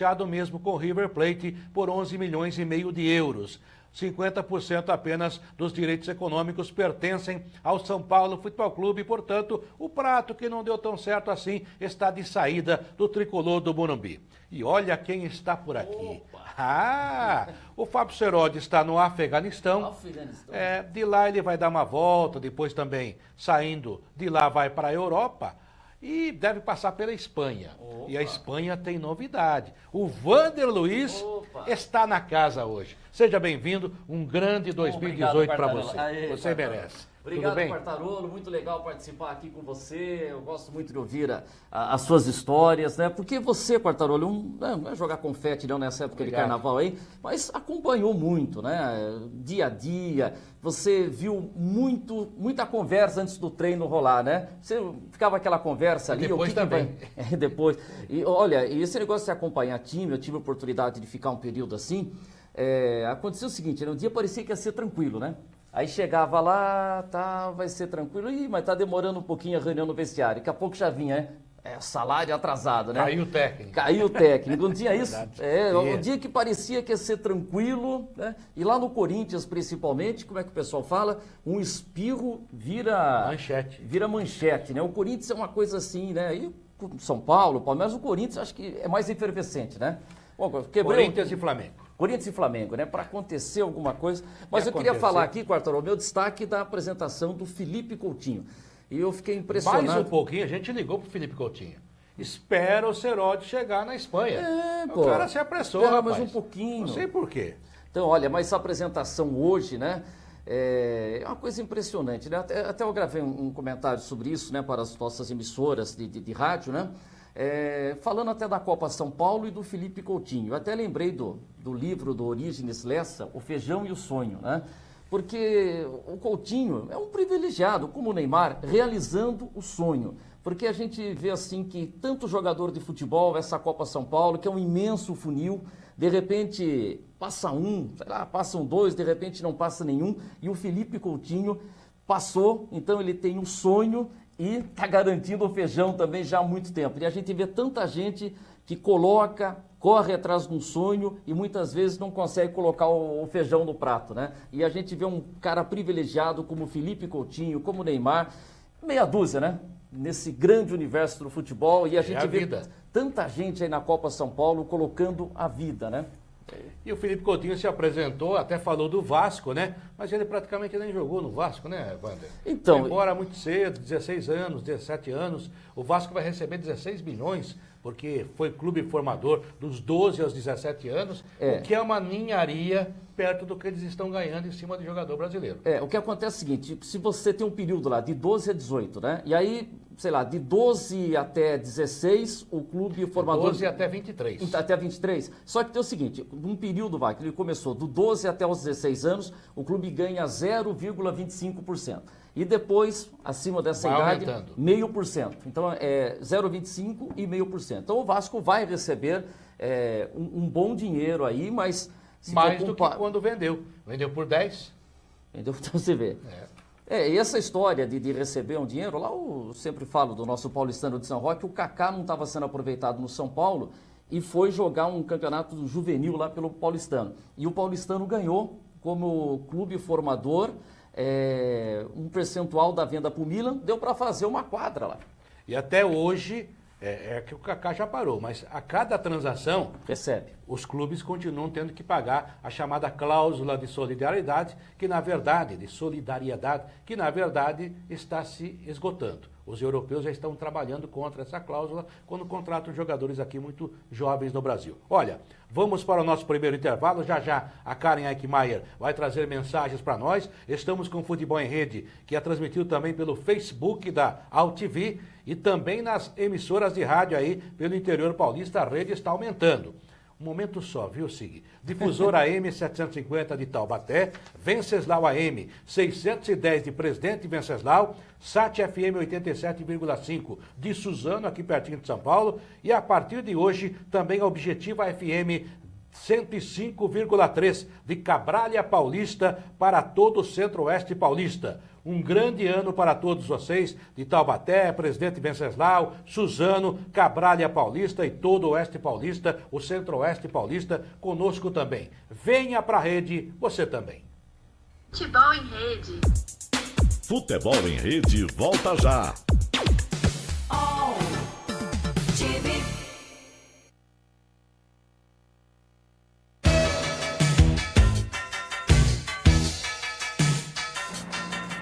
negociado mesmo com o River Plate por 11 milhões e meio de euros. 50% apenas dos direitos econômicos pertencem ao São Paulo Futebol Clube, portanto, o prato que não deu tão certo assim está de saída do tricolor do Morumbi. E olha quem está por aqui. O Fábio Serodi está no Afeganistão. De lá ele vai dar uma volta, depois também saindo de lá vai para a Europa. E deve passar pela Espanha. E a Espanha tem novidade. O Vander Luiz está na casa hoje. Seja bem-vindo, um grande 2018 para você. Você merece. Obrigado, Quartarolo, muito legal participar aqui com você, eu gosto muito de ouvir as suas histórias, né? Porque você, Quartarolo, não é jogar confete não nessa época de carnaval aí, mas acompanhou muito, né? Dia a dia, você viu muita conversa antes do treino rolar, né? Você ficava aquela conversa ali, depois também. Depois. E olha, e esse negócio de acompanhar time, eu tive a oportunidade de ficar um período assim, aconteceu o seguinte, né? Um dia parecia que ia ser tranquilo, né? Aí chegava lá, vai ser tranquilo, mas tá demorando um pouquinho a reunião no vestiário. Daqui a pouco já vinha, salário atrasado, né? Caiu o técnico, não tinha isso? Um dia que parecia que ia ser tranquilo, né? E lá no Corinthians, principalmente, como é que o pessoal fala? Um espirro vira manchete, né? O Corinthians é uma coisa assim, né? E São Paulo, Palmeiras, o Corinthians acho que é mais efervescente, né? Corinthians e Flamengo. Corinthians e Flamengo, né? Para acontecer alguma coisa. Mas eu queria falar aqui, Quartarolo, meu destaque da apresentação do Felipe Coutinho. E eu fiquei impressionado. Mais um pouquinho, a gente ligou pro Felipe Coutinho. Espera o Serodi chegar na Espanha. O cara se apressou, rapaz. Mais um pouquinho. Não sei por quê. Então, olha, mas essa apresentação hoje, né? É uma coisa impressionante, né? Até eu gravei um comentário sobre isso, né? Para as nossas emissoras de rádio, né? Falando até da Copa São Paulo e do Felipe Coutinho. Eu até lembrei do livro do Orígenes Lessa, O Feijão e o Sonho, né? Porque o Coutinho é um privilegiado, como o Neymar, realizando o sonho. Porque a gente vê assim que tanto jogador de futebol, essa Copa São Paulo, que é um imenso funil, de repente passa passam dois, de repente não passa nenhum, e o Felipe Coutinho passou, então ele tem um sonho e está garantindo o feijão também já há muito tempo. E a gente vê tanta gente que corre atrás de um sonho e muitas vezes não consegue colocar o feijão no prato, né? E a gente vê um cara privilegiado como o Felipe Coutinho, como o Neymar, meia dúzia, né? Nesse grande universo do futebol, e a gente vê tanta gente aí na Copa São Paulo colocando a vida, né? E o Felipe Coutinho se apresentou, até falou do Vasco, né? Mas ele praticamente nem jogou no Vasco, né, Wander? Então, foi embora muito cedo, 16 anos, 17 anos. O Vasco vai receber 16 milhões, porque foi clube formador dos 12 aos 17 anos, o que é uma ninharia perto do que eles estão ganhando em cima de jogador brasileiro. O que acontece é o seguinte, se você tem um período lá de 12 a 18, né? E aí, sei lá, de 12 até 16, o clube formador... 12 até 23. Até 23. Só que tem o seguinte, num período, que ele começou do 12 até os 16 anos, o clube ganha 0,25%. E depois, acima dessa idade, 0,5%. Então, 0,25% e 0,5%. Então, o Vasco vai receber um bom dinheiro aí, mas... Mais do que quando vendeu. Vendeu por 10. Vendeu, então você vê. E essa história de receber um dinheiro, lá eu sempre falo do nosso paulistano de São Roque, o Kaká não estava sendo aproveitado no São Paulo e foi jogar um campeonato juvenil lá pelo paulistano. E o paulistano ganhou como clube formador um percentual da venda para o Milan, deu para fazer uma quadra lá. E até hoje... que o Kaká já parou, mas a cada transação, os clubes continuam tendo que pagar a chamada cláusula de solidariedade, que na verdade está se esgotando. Os europeus já estão trabalhando contra essa cláusula quando contratam jogadores aqui muito jovens no Brasil. Olha, vamos para o nosso primeiro intervalo. Já a Karen Eichmeier vai trazer mensagens para nós. Estamos com o Futebol em Rede, que é transmitido também pelo Facebook da AltV e também nas emissoras de rádio aí pelo interior paulista. A rede está aumentando. Um momento só, viu, Sig? Difusor AM 750 de Taubaté, Venceslau AM 610 de Presidente Venceslau, Sat FM 87,5 de Suzano, aqui pertinho de São Paulo, e a partir de hoje também a Objetiva FM 105,3 de Cabralha Paulista para todo o Centro-Oeste Paulista. Um grande ano para todos vocês de Taubaté, Presidente Venceslau, Suzano, Cabralha Paulista e todo o Oeste Paulista, o Centro-Oeste Paulista, conosco também. Venha para a rede, você também. Futebol em Rede. Futebol em Rede volta já.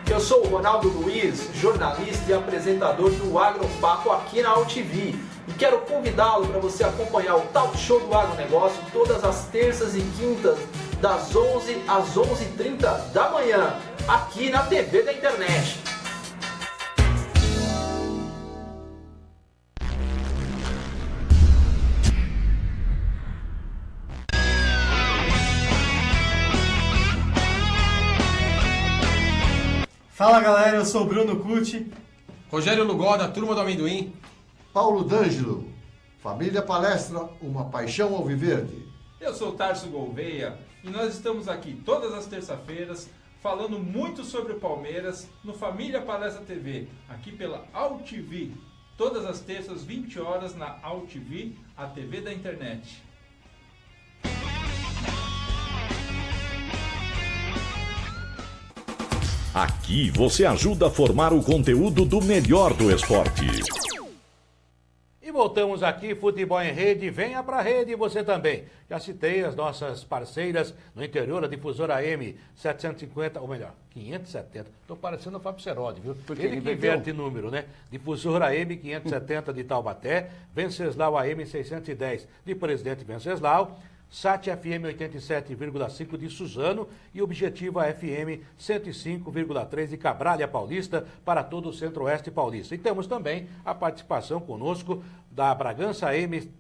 Eu sou o Ronaldo Luiz, jornalista e apresentador do Agropapo aqui na AltV. E quero convidá-lo para você acompanhar o Talk Show do Agronegócio todas as terças e quintas, das 11 às 11h30 da manhã, aqui na TV da internet. Fala galera, eu sou o Bruno Cucci. Rogério Lugó, da Turma do Amendoim. Paulo D'Angelo, Família Palestra, uma paixão alviverde. Eu sou o Tarso Gouveia e nós estamos aqui todas as terças-feiras falando muito sobre o Palmeiras no Família Palestra TV, aqui pela AltV. Todas as terças, 20 horas na AltV, a TV da internet. Aqui você ajuda a formar o conteúdo do melhor do esporte. E voltamos aqui, Futebol em Rede, venha pra rede você também. Já citei as nossas parceiras no interior, a Difusora AM 750, ou melhor, 570. Estou parecendo o Fábio Serodi, viu? Ele que inverte número, né? Difusora AM 570 de Taubaté, Venceslau AM 610 de Presidente Venceslau, SAT FM 87,5 de Suzano e Objetiva FM 105,3 de Cabralha Paulista para todo o Centro-Oeste Paulista. E temos também a participação conosco da Bragança AM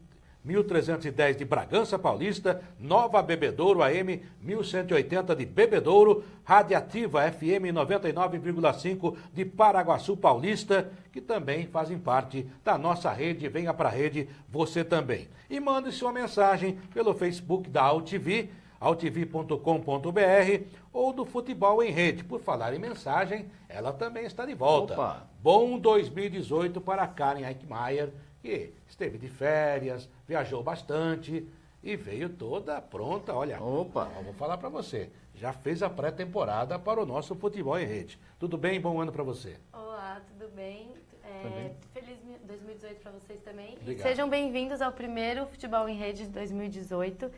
1310 de Bragança Paulista, Nova Bebedouro AM 1180 de Bebedouro, Radiativa FM 99,5 de Paraguaçu Paulista, que também fazem parte da nossa rede. Venha para a rede você também. E mande sua mensagem pelo Facebook da AltV, altv.com.br ou do Futebol em Rede. Por falar em mensagem, ela também está de volta. Opa. Bom 2018 para Karen Eichmeier, que esteve de férias, viajou bastante e veio toda pronta. Olha, Opa. vou falar para você, já fez a pré-temporada para o nosso Futebol em Rede. Tudo bem? Bom ano para você. Olá, tudo bem? Feliz 2018 para vocês também. Obrigado. Sejam bem-vindos ao primeiro Futebol em Rede de 2018.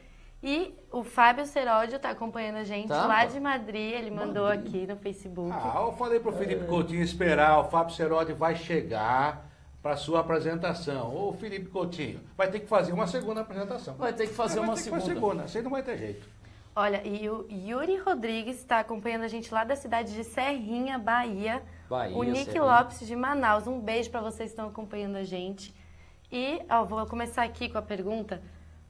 E o Fábio Seródio está acompanhando a gente lá de Madrid, ele mandou aqui no Facebook. Eu falei para o Felipe Coutinho esperar, o Fábio Seródio vai chegar para sua apresentação. Ô Felipe Coutinho, vai ter que fazer uma segunda apresentação. Vai ter que fazer uma segunda. Assim não vai ter jeito. Olha, e o Yuri Rodrigues está acompanhando a gente lá da cidade de Serrinha, Bahia. O Nick Serrinha. Lopes de Manaus. Um beijo para vocês que estão acompanhando a gente. E vou começar aqui com a pergunta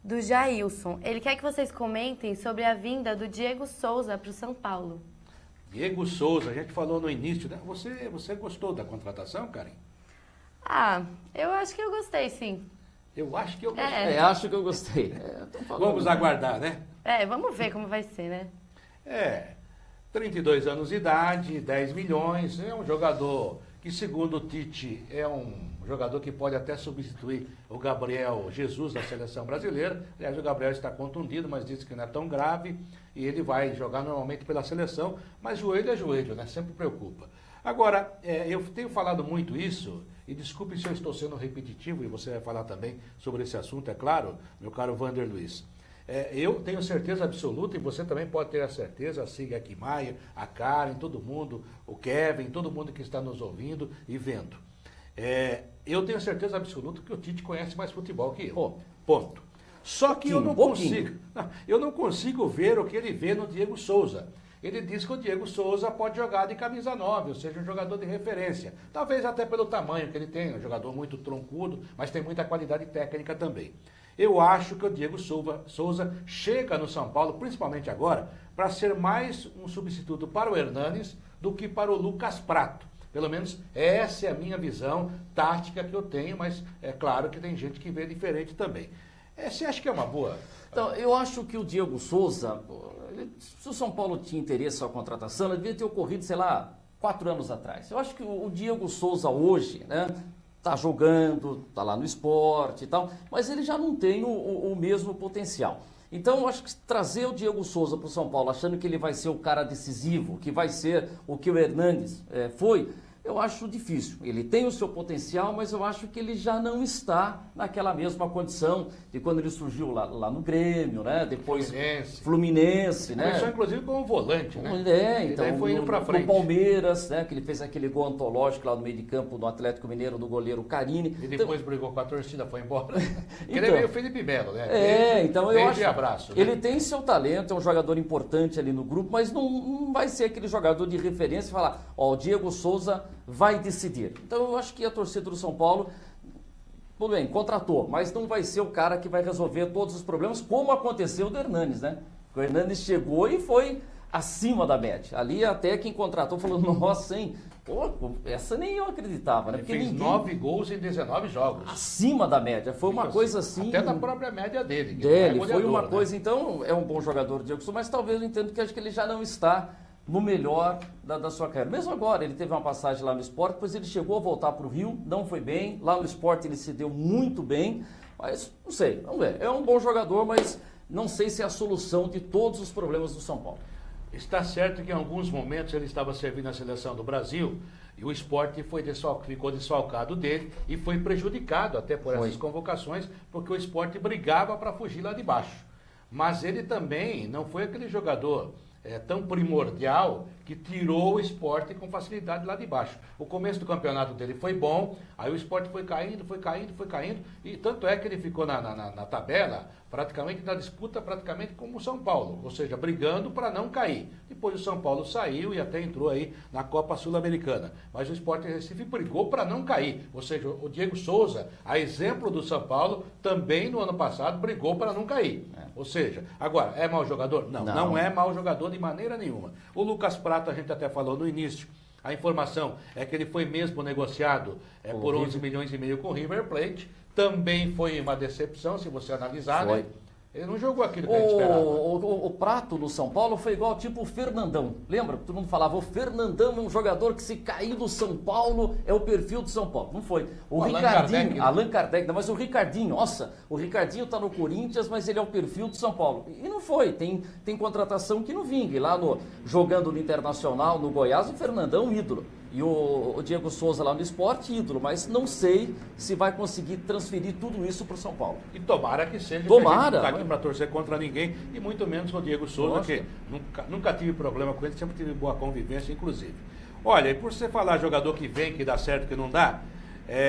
do Jailson. Ele quer que vocês comentem sobre a vinda do Diego Souza para o São Paulo. Diego Souza, a gente falou no início, né? Você gostou da contratação, Karen? Eu acho que eu gostei, sim. Eu acho que eu gostei. Acho que eu gostei. Vamos aguardar, né? Vamos ver como vai ser, né? 32 anos de idade, 10 milhões, é um jogador que, segundo o Tite, é um jogador que pode até substituir o Gabriel Jesus da seleção brasileira. Aliás, o Gabriel está contundido, mas disse que não é tão grave e ele vai jogar normalmente pela seleção, mas joelho é joelho, né? Sempre preocupa. Agora, eu tenho falado muito isso, e desculpe se eu estou sendo repetitivo, e você vai falar também sobre esse assunto, é claro, meu caro Vander Luiz. Eu tenho certeza absoluta, e você também pode ter a certeza, a Siga Eichmeier, a Karen, todo mundo, o Kevin, todo mundo que está nos ouvindo e vendo. Eu tenho certeza absoluta que o Tite conhece mais futebol que eu. Ponto. Só que eu não consigo ver o que ele vê no Diego Souza. Ele diz que o Diego Souza pode jogar de camisa 9, ou seja, um jogador de referência. Talvez até pelo tamanho que ele tem, um jogador muito troncudo, mas tem muita qualidade técnica também. Eu acho que o Diego Souza chega no São Paulo, principalmente agora, para ser mais um substituto para o Hernanes do que para o Lucas Prato. Pelo menos essa é a minha visão tática que eu tenho, mas é claro que tem gente que vê diferente também. Você acha que é uma boa? Então, eu acho que o Diego Souza, se o São Paulo tinha interesse na contratação, ele devia ter ocorrido, sei lá, 4 anos atrás. Eu acho que o Diego Souza hoje, né, tá jogando, tá lá no esporte e tal, mas ele já não tem o mesmo potencial. Então, eu acho que trazer o Diego Souza para o São Paulo, achando que ele vai ser o cara decisivo, que vai ser o que o Hernanes foi, eu acho difícil. Ele tem o seu potencial, mas eu acho que ele já não está naquela mesma condição de quando ele surgiu lá no Grêmio, né? Depois Fluminense, né? Começou inclusive como volante, né? Então e daí foi indo para frente. No Palmeiras, né? Que ele fez aquele gol antológico lá no meio de campo do Atlético Mineiro, do goleiro Carine. E depois brigou com a torcida, foi embora. Ele é meio Felipe Melo, né? Então eu acho. Abraço, né? Ele tem seu talento, é um jogador importante ali no grupo, mas não vai ser aquele jogador de referência e falar, ó, o Diego Souza vai decidir. Então eu acho que a torcida do São Paulo, tudo bem, contratou, mas não vai ser o cara que vai resolver todos os problemas, como aconteceu do Hernanes, né? O Hernanes chegou e foi acima da média. Ali até quem contratou falou, nossa, hein? Pô, essa nem eu acreditava, né? Porque ele fez 9 gols em 19 jogos. Acima da média. Foi uma coisa assim... Até da própria média dele. Foi uma coisa, então, é um bom jogador, Diego Souza, mas talvez eu entendo que acho que ele já não está no melhor da sua carreira. Mesmo agora, ele teve uma passagem lá no Sport, depois ele chegou a voltar para o Rio, não foi bem. Lá no Sport ele se deu muito bem, mas não sei, vamos ver. É um bom jogador, mas não sei se é a solução de todos os problemas do São Paulo. Está certo que em alguns momentos ele estava servindo a seleção do Brasil e o Sport ficou desfalcado dele e foi prejudicado até por essas convocações, porque o Sport brigava para fugir lá de baixo. Mas ele também não foi aquele jogador tão primordial que tirou o Sport com facilidade lá de baixo. O começo do campeonato dele foi bom, aí o Sport foi caindo, e tanto é que ele ficou na tabela, praticamente na disputa, praticamente como o São Paulo, ou seja, brigando para não cair. Depois o São Paulo saiu e até entrou aí na Copa Sul-Americana. Mas o Sport Recife brigou para não cair, ou seja, o Diego Souza, a exemplo do São Paulo, também no ano passado brigou para não cair. Ou seja, agora, é mau jogador? Não é mau jogador de maneira nenhuma. O Lucas Prato, a gente até falou no início, a informação é que ele foi mesmo negociado por 11 milhões e meio com o River Plate. Também foi uma decepção, se você analisar, né? Ele não jogou aquilo que a gente esperava. O Prato no São Paulo foi igual tipo o Fernandão. Lembra? Todo mundo falava, o Fernandão é um jogador que se cair do São Paulo é o perfil do São Paulo. Não foi. O Ricardinho, Allan Kardec, mas o Ricardinho, nossa, o Ricardinho tá no Corinthians, mas ele é o perfil do São Paulo. E não foi. Tem contratação que não vinga. E lá jogando no Internacional, no Goiás, o Fernandão, ídolo. E o Diego Souza lá no Sport, ídolo, mas não sei se vai conseguir transferir tudo isso para o São Paulo. E tomara que seja. Tomara. Não está aqui para torcer contra ninguém, e muito menos o Diego Souza, que nunca tive problema com ele, sempre tive boa convivência, inclusive. Olha, e por você falar jogador que vem, que dá certo, que não dá,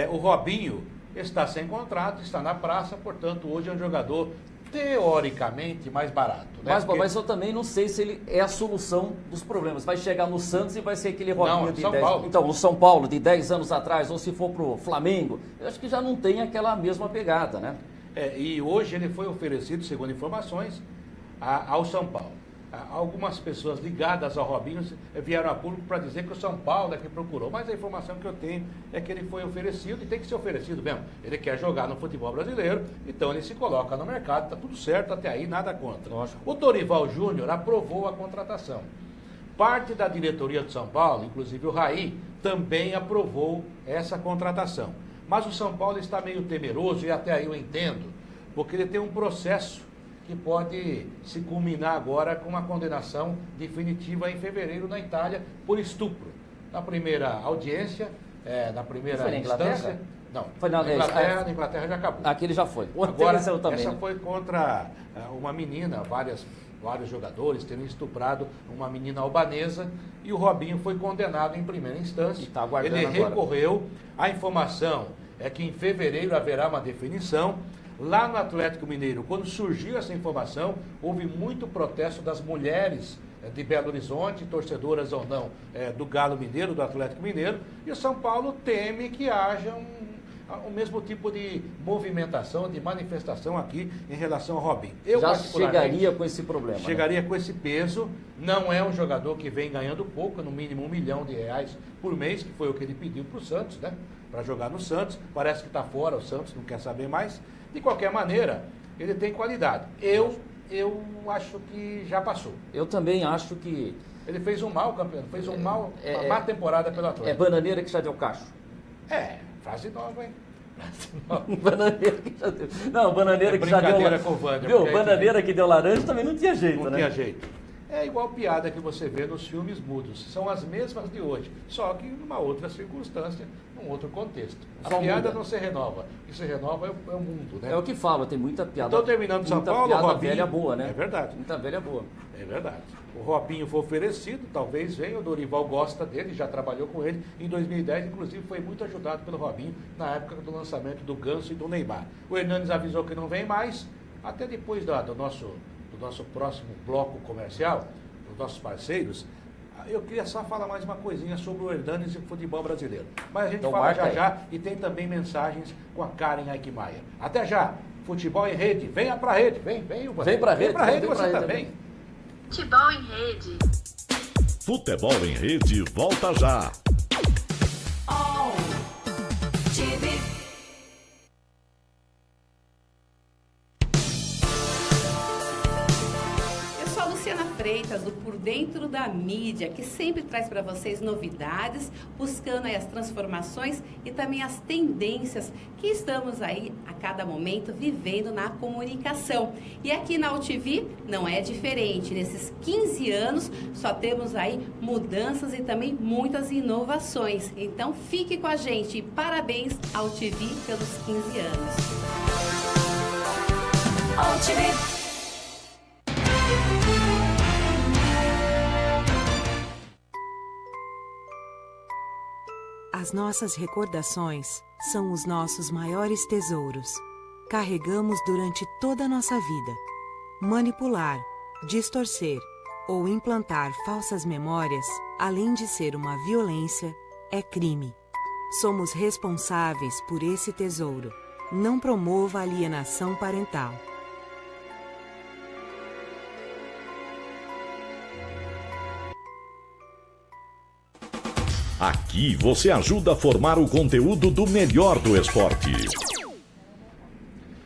o Robinho está sem contrato, está na praça, portanto, hoje é um jogador teoricamente mais barato. Né? Mas eu também não sei se ele é a solução dos problemas. Vai chegar no Santos e vai ser aquele Robinho de 10 anos. Então, no São Paulo, de 10 anos atrás, ou se for pro Flamengo, eu acho que já não tem aquela mesma pegada, né? E hoje ele foi oferecido, segundo informações, ao São Paulo. Algumas pessoas ligadas ao Robinho vieram a público para dizer que o São Paulo é que procurou, mas a informação que eu tenho é que ele foi oferecido e tem que ser oferecido mesmo. Ele quer jogar no futebol brasileiro, então ele se coloca no mercado, está tudo certo até aí, nada contra. Lógico. O Dorival Júnior aprovou a contratação. Parte da diretoria do São Paulo, inclusive o Raí, também aprovou essa contratação. Mas o São Paulo está meio temeroso, e até aí eu entendo, porque ele tem um processo que pode se culminar agora com uma condenação definitiva em fevereiro na Itália por estupro. Na primeira audiência, na primeira instância... Não, foi na Inglaterra já acabou. Aquele já foi. Agora, essa foi contra uma menina, vários jogadores terem estuprado uma menina albanesa, e o Robinho foi condenado em primeira instância. Ele recorreu. A informação é que em fevereiro haverá uma definição. Lá no Atlético Mineiro, quando surgiu essa informação, houve muito protesto das mulheres de Belo Horizonte, torcedoras ou não, do Galo Mineiro, do Atlético Mineiro, e o São Paulo teme que haja o mesmo tipo de movimentação, de manifestação aqui em relação ao Robinho. Eu já chegaria com esse problema. Chegaria com esse peso. Não é um jogador que vem ganhando pouco, no mínimo R$1 milhão por mês, que foi o que ele pediu para o Santos, né? Para jogar no Santos. Parece que está fora, o Santos não quer saber mais. De qualquer maneira, ele tem qualidade. Eu acho que já passou. Eu também acho que... Ele fez um mau campeonato, fez uma má temporada pelo Atlético. É bananeira que já deu cacho. Frase nova, hein? Bananeira que já deu... Não, bananeira que já deu... Brincadeira com o Wander. Viu, bananeira que deu laranja também não tinha jeito, né? Não tinha jeito. É igual piada que você vê nos filmes mudos. São as mesmas de hoje, só que numa outra circunstância, num outro contexto. A piada não se renova. O que se renova é o mundo, né? É o que falo, tem muita piada. Então, terminando São Paulo, piada Robinho, velha boa, né? É verdade. Muita velha boa. É verdade. O Robinho foi oferecido, talvez venha, o Dorival gosta dele, já trabalhou com ele. Em 2010, inclusive, foi muito ajudado pelo Robinho na época do lançamento do Ganso e do Neymar. O Hernanes avisou que não vem mais, até depois do nosso próximo bloco comercial, dos nossos parceiros. Eu queria só falar mais uma coisinha sobre o Hernanes e o futebol brasileiro. Mas a gente fala já e tem também mensagens com a Karen Eichmeier. Até já! Futebol em rede, venha pra rede, vem pra rede você também. Futebol em rede. Futebol em rede volta já. Freitas, do Por Dentro da Mídia, que sempre traz para vocês novidades, buscando aí as transformações e também as tendências que estamos aí a cada momento vivendo na comunicação. E aqui na UTV não é diferente. Nesses 15 anos só temos aí mudanças e também muitas inovações. Então fique com a gente e parabéns ao UTV pelos 15 anos. UTV. As nossas recordações são os nossos maiores tesouros. Carregamos durante toda a nossa vida. Manipular, distorcer ou implantar falsas memórias, além de ser uma violência, é crime. Somos responsáveis por esse tesouro. Não promova alienação parental. Aqui você ajuda a formar o conteúdo do melhor do esporte.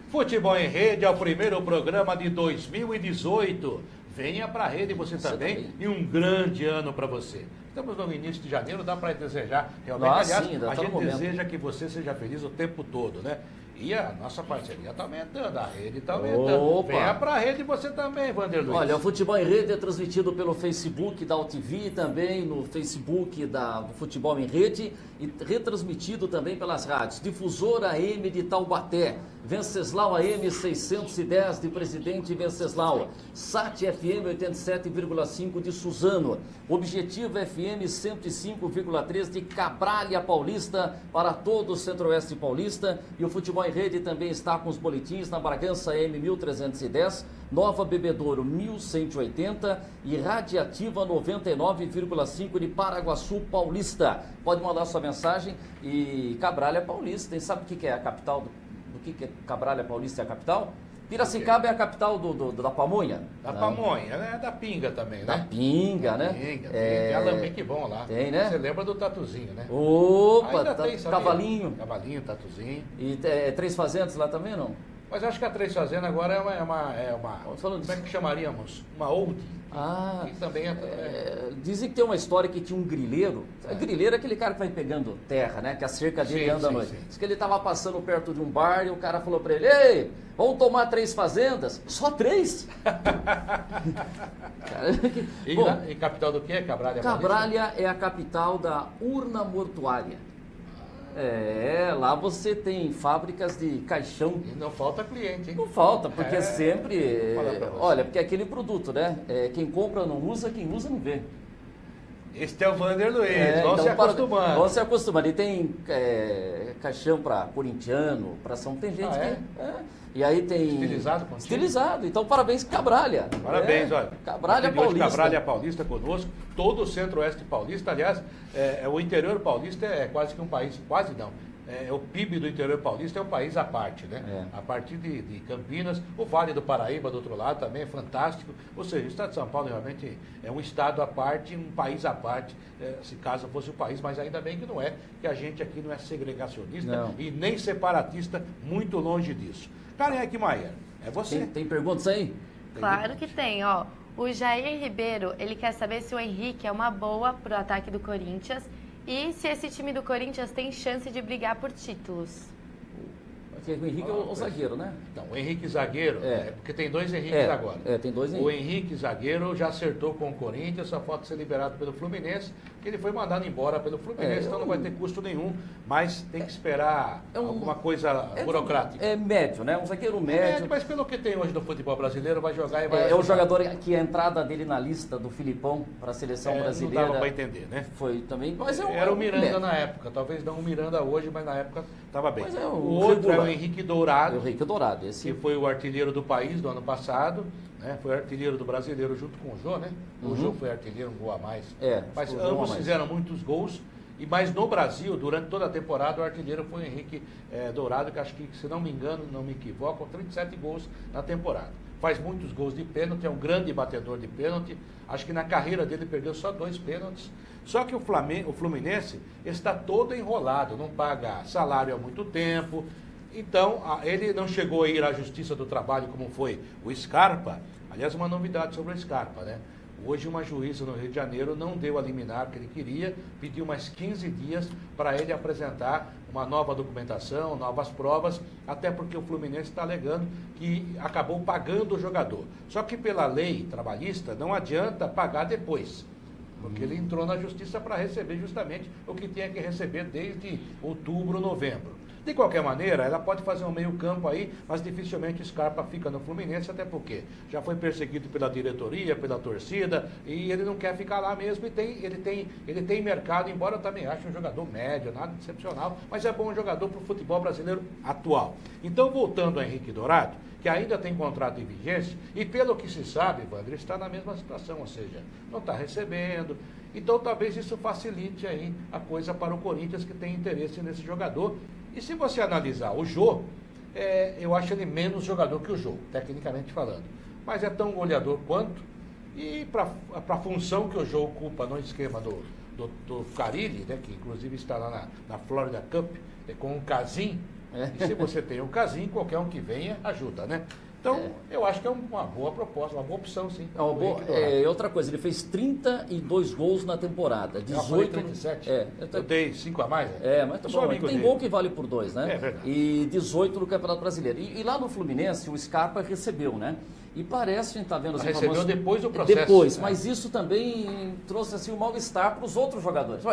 Futebol em Rede é o primeiro programa de 2018. Venha para a rede você também e um grande ano para você. Estamos no início de janeiro, dá para desejar realmente. Aliás, sim, a gente deseja que você seja feliz o tempo todo, né? E a nossa parceria está aumentando, a rede está aumentando. Opa. Venha para a rede você também, Wander Luiz. Olha, o Futebol em Rede é transmitido pelo Facebook da UTV e também no Facebook do Futebol em Rede e retransmitido também pelas rádios. Difusora AM de Taubaté, Venceslau AM 610 de Presidente Venceslau, SAT FM 87,5 de Suzano, Objetivo FM 105,3 de Cabralha Paulista para todo o Centro-Oeste Paulista. E o Futebol em Rede também está com os boletins na Bragança AM 1310, Nova Bebedouro 1180 e Radiativa 99,5 de Paraguaçu Paulista. Pode mandar sua mensagem. E Cabralha Paulista, tem sabe o que é a capital do que é Cabralha Paulista? É a capital? Piracicaba é a capital da pamonha. Da pamonha, né? Da pinga também, né? Da pinga, né? Pinga, tem alambique bom lá. Tem, né? Você lembra do tatuzinho, né? Opa, tem, cavalinho. Cavalinho, tatuzinho. E Três Fazendas lá também, não? Mas acho que a Três Fazendas agora é uma falando como é que chamaríamos? Uma old. Que também dizem que tem uma história que tinha um grileiro. Grileiro é aquele cara que vai pegando terra, né? Que a cerca dele anda à noite. Diz que ele estava passando perto de um bar e o cara falou para ele: ei, vamos tomar 3 fazendas? Só 3? E capital do que? Cabralha? Cabralha é a capital da urna mortuária. Lá você tem fábricas de caixão. E não falta cliente, hein? Não falta, porque sempre... Olha, porque é aquele produto, né? Quem compra não usa, quem usa não vê. Este é o Wander Luiz, vamos se acostumando. Vamos se acostumando. E tem caixão para corintiano, para São... Tem gente E aí tem... Estilizado contigo? Estilizado. Então, parabéns, Cabralha. Parabéns, olha. Cabralha Paulista. Cabralha Paulista conosco. Todo o Centro-Oeste Paulista. Aliás, o interior paulista é quase que um país... Quase não. O PIB do interior paulista é um país à parte, né? A partir de Campinas, o Vale do Paraíba, do outro lado, também é fantástico. Ou seja, o estado de São Paulo realmente é um estado à parte, um país à parte, se caso fosse o país, mas ainda bem que não é, que a gente aqui não é segregacionista e nem separatista, muito longe disso. Karen Eichmeier, É você. Tem perguntas aí? Claro que tem, ó. O Jair Ribeiro, ele quer saber se o Henrique é uma boa pro ataque do Corinthians e se esse time do Corinthians tem chance de brigar por títulos. Porque o Henrique é o zagueiro, né? Então, o Henrique zagueiro, porque tem 2 Henriques agora. Tem 2 O Henrique zagueiro já acertou com o Corinthians, só falta ser liberado pelo Fluminense, que ele foi mandado embora pelo Fluminense, então não vai ter custo nenhum, mas tem que esperar alguma coisa burocrática. É médio, né? Um zagueiro médio. Mas pelo que tem hoje no futebol brasileiro, vai jogar e vai... É o jogador que a entrada dele na lista do Filipão para a seleção brasileira... Não dava para entender, né? Foi também... Mas era o Miranda na época, talvez não o Miranda hoje, mas na época estava bem. Mas o outro é o Henrique Dourado. O Henrique Dourado, esse... Que foi o artilheiro do país do ano passado, né? Foi artilheiro do brasileiro junto com o Jô, né? O Jô foi artilheiro, um gol a mais. Mas ambos fizeram muitos gols. Mas no Brasil, durante toda a temporada, o artilheiro foi o Henrique Dourado, que acho que, se não me engano, não me equivoco, 37 gols na temporada. Faz muitos gols de pênalti, é um grande batedor de pênalti. Acho que na carreira dele perdeu só 2 pênaltis. Só que o Fluminense está todo enrolado, não paga salário há muito tempo. Então, ele não chegou a ir à Justiça do Trabalho como foi o Scarpa. Aliás, uma novidade sobre o Scarpa, né? Hoje uma juíza no Rio de Janeiro não deu a liminar que ele queria, pediu mais 15 dias para ele apresentar uma nova documentação, novas provas, até porque o Fluminense está alegando que acabou pagando o jogador. Só que pela lei trabalhista não adianta pagar depois, porque ele entrou na justiça para receber justamente o que tinha que receber desde outubro, novembro. De qualquer maneira, ela pode fazer um meio campo aí, mas dificilmente o Scarpa fica no Fluminense, até porque já foi perseguido pela diretoria, pela torcida, e ele não quer ficar lá mesmo, e ele tem mercado, embora eu também ache um jogador médio, nada excepcional, mas é bom jogador para o futebol brasileiro atual. Então, voltando ao Henrique Dourado, que ainda tem contrato em vigência, e pelo que se sabe, Wander, está na mesma situação, ou seja, não está recebendo. Então, talvez isso facilite aí a coisa para o Corinthians, que tem interesse nesse jogador. E se você analisar o Jô, eu acho ele menos jogador que o Jô, tecnicamente falando. Mas é tão goleador quanto. E para a função que o Jô ocupa no esquema do Carille, né, que inclusive está lá na Florida Cup, com o Casim. E se você tem o Casim, qualquer um que venha ajuda, né? Então, eu acho que é uma boa proposta, uma boa opção, sim. Outra coisa, ele fez 32 gols na temporada. 18, 37. Eu dei 5 a mais. Mas tá bom, tem gol que vale por 2, né? É verdade. E 18 no Campeonato Brasileiro. E lá no Fluminense, o Scarpa recebeu, né? E parece, a gente está vendo as informações... Recebeu depois do processo. Depois, mas isso também trouxe assim, um mal-estar para os outros jogadores.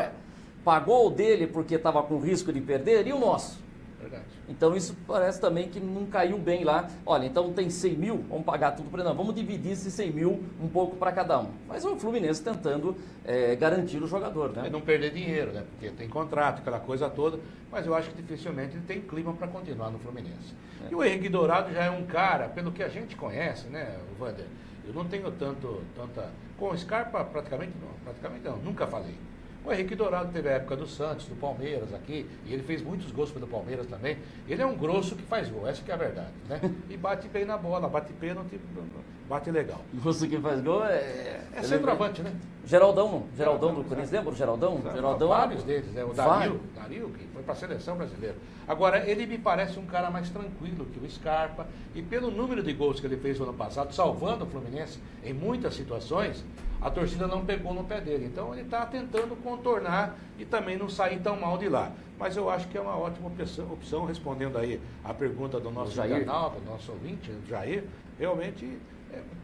Pagou o dele porque estava com risco de perder, e o nosso? Verdade. Então isso parece também que não caiu bem lá. Olha, então tem 100 mil, vamos pagar tudo para ele. Não, vamos dividir esses 100 mil um pouco para cada um. Mas o Fluminense tentando garantir o jogador, né? É não perder dinheiro, né? Porque tem contrato, aquela coisa toda. Mas eu acho que dificilmente ele tem clima para continuar no Fluminense. E o Henrique Dourado já é um cara, pelo que a gente conhece, né, Wander? Eu não tenho tanta... Com o Scarpa, praticamente não, nunca falei. O Henrique Dourado teve a época do Santos, do Palmeiras aqui, e ele fez muitos gols pelo Palmeiras também. Ele é um grosso que faz gol, essa que é a verdade, né? E bate bem na bola, bate pênalti, bate legal. Grosso que faz gol é centroavante, né? Geraldão do Corinthians, lembra o Geraldão? Vários deles, né? O Dario, que foi para a seleção brasileira. Agora, ele me parece um cara mais tranquilo que o Scarpa, e pelo número de gols que ele fez no ano passado, salvando o Fluminense em muitas situações, a torcida não pegou no pé dele. Então ele está tentando contornar e também não sair tão mal de lá. Mas eu acho que é uma ótima opção, respondendo aí a pergunta do nosso canal, do nosso ouvinte, Jair. Realmente,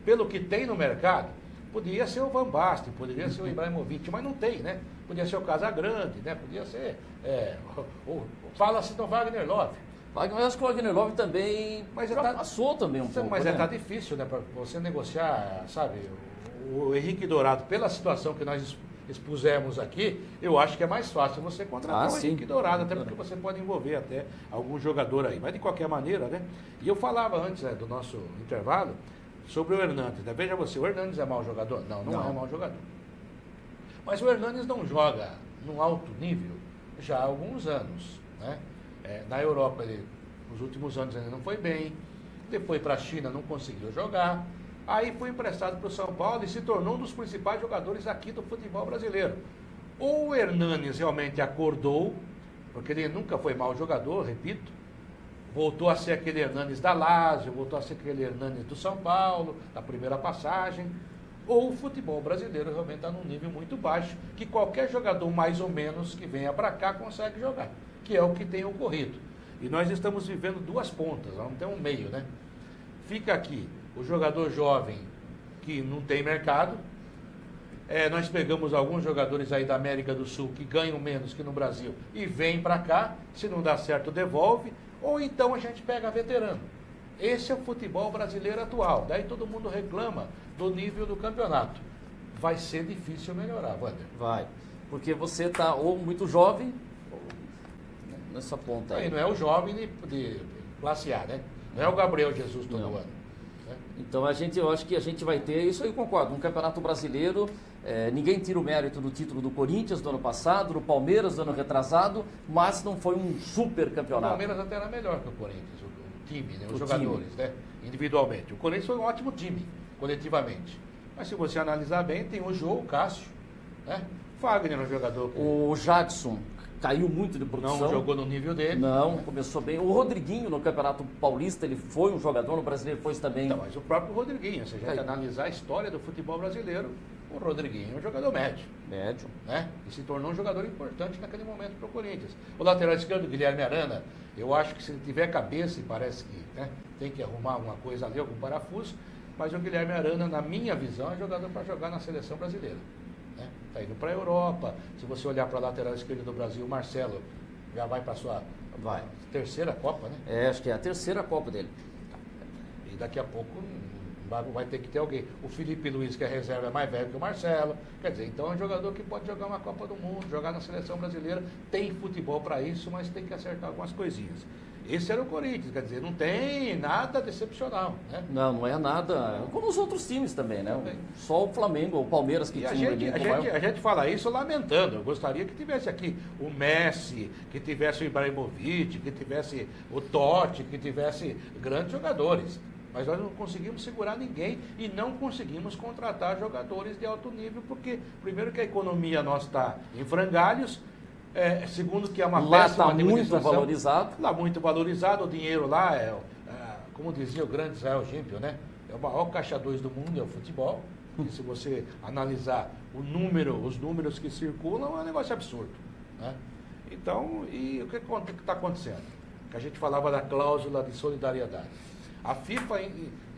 pelo que tem no mercado, podia ser o Van Basten, poderia ser o Ibrahimovic, mas não tem, né? Podia ser o Casagrande, né? Podia ser... Fala-se do Wagner Love. Mas acho que o Wagner Love também passou também um pouco. Mas tá difícil, né? Para você negociar, sabe... O Henrique Dourado, pela situação que nós expusemos aqui, eu acho que é mais fácil você contratar o Henrique Dourado, até porque você pode envolver até algum jogador aí. Mas de qualquer maneira, né? E eu falava antes, né, do nosso intervalo sobre o Hernandes, né? Veja você, o Hernandes é mau jogador? Não é mau jogador. Mas o Hernandes não joga num alto nível já há alguns anos, né? Na Europa, nos últimos anos ele não foi bem, ele foi para a China, não conseguiu jogar. Aí foi emprestado para o São Paulo e se tornou um dos principais jogadores aqui do futebol brasileiro. Ou o Hernanes realmente acordou, porque ele nunca foi mau jogador, repito, voltou a ser aquele Hernanes da Lazio, voltou a ser aquele Hernanes do São Paulo, da primeira passagem, ou o futebol brasileiro realmente está num nível muito baixo, que qualquer jogador mais ou menos que venha para cá consegue jogar, que é o que tem ocorrido. E nós estamos vivendo duas pontas, não tem um meio, né? Fica aqui o jogador jovem que não tem mercado. Nós pegamos alguns jogadores aí da América do Sul que ganham menos que no Brasil e vêm para cá, se não dá certo devolve, ou então a gente pega veterano. Esse é o futebol brasileiro atual. Daí todo mundo reclama do nível do campeonato. Vai ser difícil melhorar, Wander. Vai, porque você está ou muito jovem, ou nessa ponta aí. Não é o jovem de classe A, né? Não é o Gabriel Jesus todo ano. Né? Então eu acho que a gente vai ter, isso aí eu concordo, no Campeonato Brasileiro, ninguém tira o mérito do título do Corinthians do ano passado, do Palmeiras do ano retrasado, mas não foi um super campeonato. O Palmeiras até era melhor que o Corinthians, o time, né? Os jogadores, né? Individualmente. O Corinthians foi um ótimo time, coletivamente. Mas se você analisar bem, tem o Jô, o Cássio, né? Fagner é um jogador. O Jadson caiu muito de produção. Não jogou no nível dele. Não, começou bem. O Rodriguinho no Campeonato Paulista, ele foi um jogador, no Brasileiro foi também. Não, mas o próprio Rodriguinho, se a gente analisar a história do futebol brasileiro, o Rodriguinho é um jogador médio. Médio. Né? E se tornou um jogador importante naquele momento para o Corinthians. O lateral esquerdo, Guilherme Arana, eu acho que se ele tiver cabeça, e parece que tem que arrumar alguma coisa ali, algum parafuso, mas o Guilherme Arana, na minha visão, é jogador para jogar na seleção brasileira. Está indo para a Europa. Se você olhar para a lateral esquerda do Brasil, o Marcelo já vai para a sua terceira Copa, né? Acho que é a terceira Copa dele. E daqui a pouco vai ter que ter alguém. O Felipe Luiz, que é reserva, é mais velho que o Marcelo. Quer dizer, então é um jogador que pode jogar uma Copa do Mundo, jogar na seleção brasileira. Tem futebol para isso, mas tem que acertar algumas coisinhas. Esse era o Corinthians, quer dizer, não tem nada decepcional, né? Não é nada, como os outros times também, né? Só o Flamengo, o Palmeiras que tinha a gente fala isso lamentando. Eu gostaria que tivesse aqui o Messi, que tivesse o Ibrahimovic, que tivesse o Totti, que tivesse grandes jogadores. Mas nós não conseguimos segurar ninguém e não conseguimos contratar jogadores de alto nível, porque, primeiro, que a economia nossa está em frangalhos. Segundo, que é uma péssima administração. Muito valorizado. Lá muito valorizado, o dinheiro lá como dizia o grande Israel Gimpel, né? É o maior caixa 2 do mundo, é o futebol. E se você analisar os números que circulam, é um negócio absurdo, né? Então, e o que está acontecendo? Que a gente falava da cláusula de solidariedade. A FIFA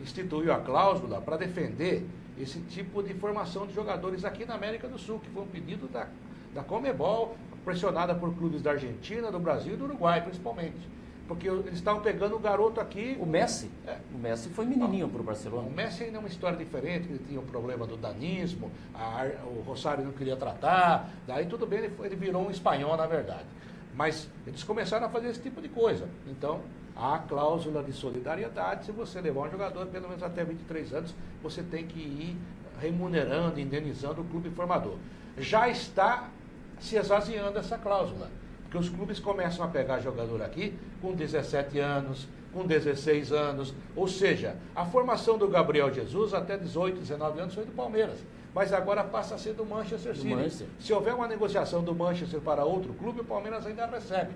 instituiu a cláusula para defender esse tipo de formação de jogadores aqui na América do Sul, que foi um pedido da Conmebol, pressionada por clubes da Argentina, do Brasil e do Uruguai, principalmente. Porque eles estavam pegando o garoto aqui... O Messi? O Messi foi menininho para o Barcelona. O Messi ainda é uma história diferente, ele tinha o problema do danismo, o Rosário não queria tratar, daí tudo bem, ele virou um espanhol, na verdade. Mas eles começaram a fazer esse tipo de coisa. Então, há a cláusula de solidariedade, se você levar um jogador pelo menos até 23 anos, você tem que ir remunerando, indenizando o clube formador. Já está se esvaziando essa cláusula, porque os clubes começam a pegar jogador aqui com 17 anos, com 16 anos, ou seja, a formação do Gabriel Jesus até 18, 19 anos foi do Palmeiras, mas agora passa a ser do Manchester City. Se houver uma negociação do Manchester para outro clube, o Palmeiras ainda recebe.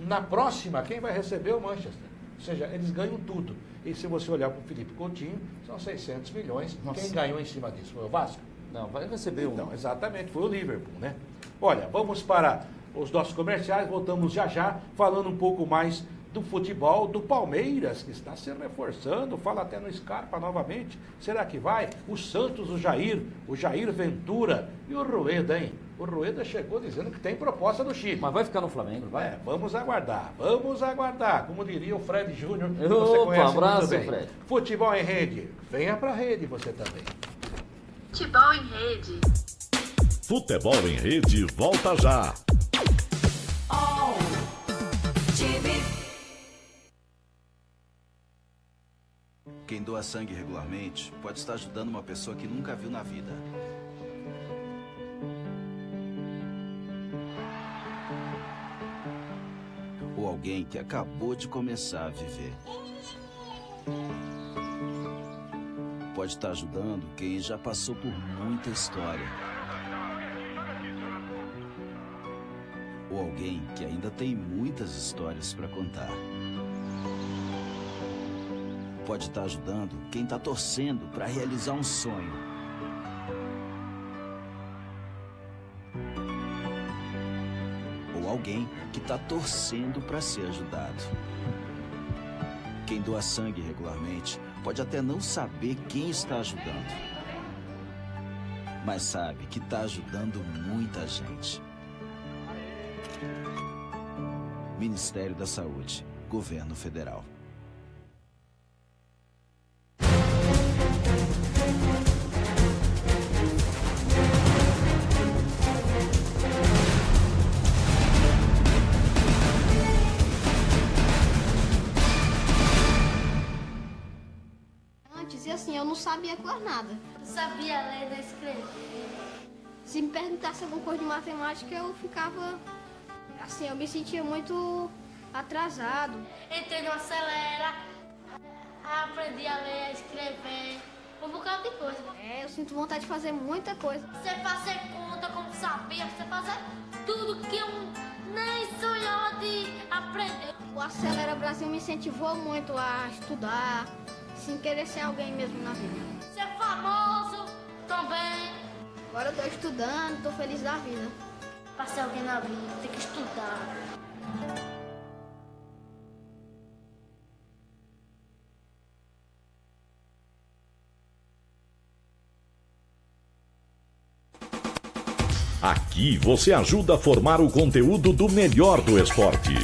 Na próxima, quem vai receber é o Manchester. Ou seja, eles ganham tudo. E se você olhar para o Felipe Coutinho, são 600 milhões. Nossa. Quem ganhou em cima disso foi o Vasco? Não, vai receber Não, exatamente, foi o Liverpool, né? Olha, vamos para os nossos comerciais, voltamos já, falando um pouco mais do futebol do Palmeiras, que está se reforçando, fala até no Scarpa novamente. Será que vai? O Santos, o Jair Ventura e o Rueda, hein? O Rueda chegou dizendo que tem proposta do Chile. Mas vai ficar no Flamengo, vai? Vamos aguardar. Como diria o Fred Júnior, que você conhece muito bem. Fred. Futebol em rede. Venha pra rede você também. Futebol em rede. Futebol em rede volta já. Quem doa sangue regularmente pode estar ajudando uma pessoa que nunca viu na vida. Ou alguém que acabou de começar a viver. Pode estar ajudando quem já passou por muita história. Ou alguém que ainda tem muitas histórias para contar. pode estar ajudando quem está torcendo para realizar um sonho. Ou alguém que está torcendo para ser ajudado. Quem doa sangue regularmente pode até não saber quem está ajudando, mas sabe que está ajudando muita gente. Ministério da Saúde, Governo Federal. E assim, eu não sabia quase nada. Eu sabia ler e escrever. Se me perguntasse alguma coisa de matemática, eu ficava... Assim, eu me sentia muito atrasado. Entrei no Acelera, aprendi a ler, a escrever, um bocado de coisa. Eu sinto vontade de fazer muita coisa. Você fazer conta, como sabia, você fazer tudo que eu nem sonhava de aprender. O Acelera Brasil me incentivou muito a estudar, sem querer ser alguém mesmo na vida. Ser famoso também. Agora eu tô estudando, tô feliz da vida. Pra ser alguém na vida, tem que estudar. Aqui você ajuda a formar o conteúdo do melhor do esporte.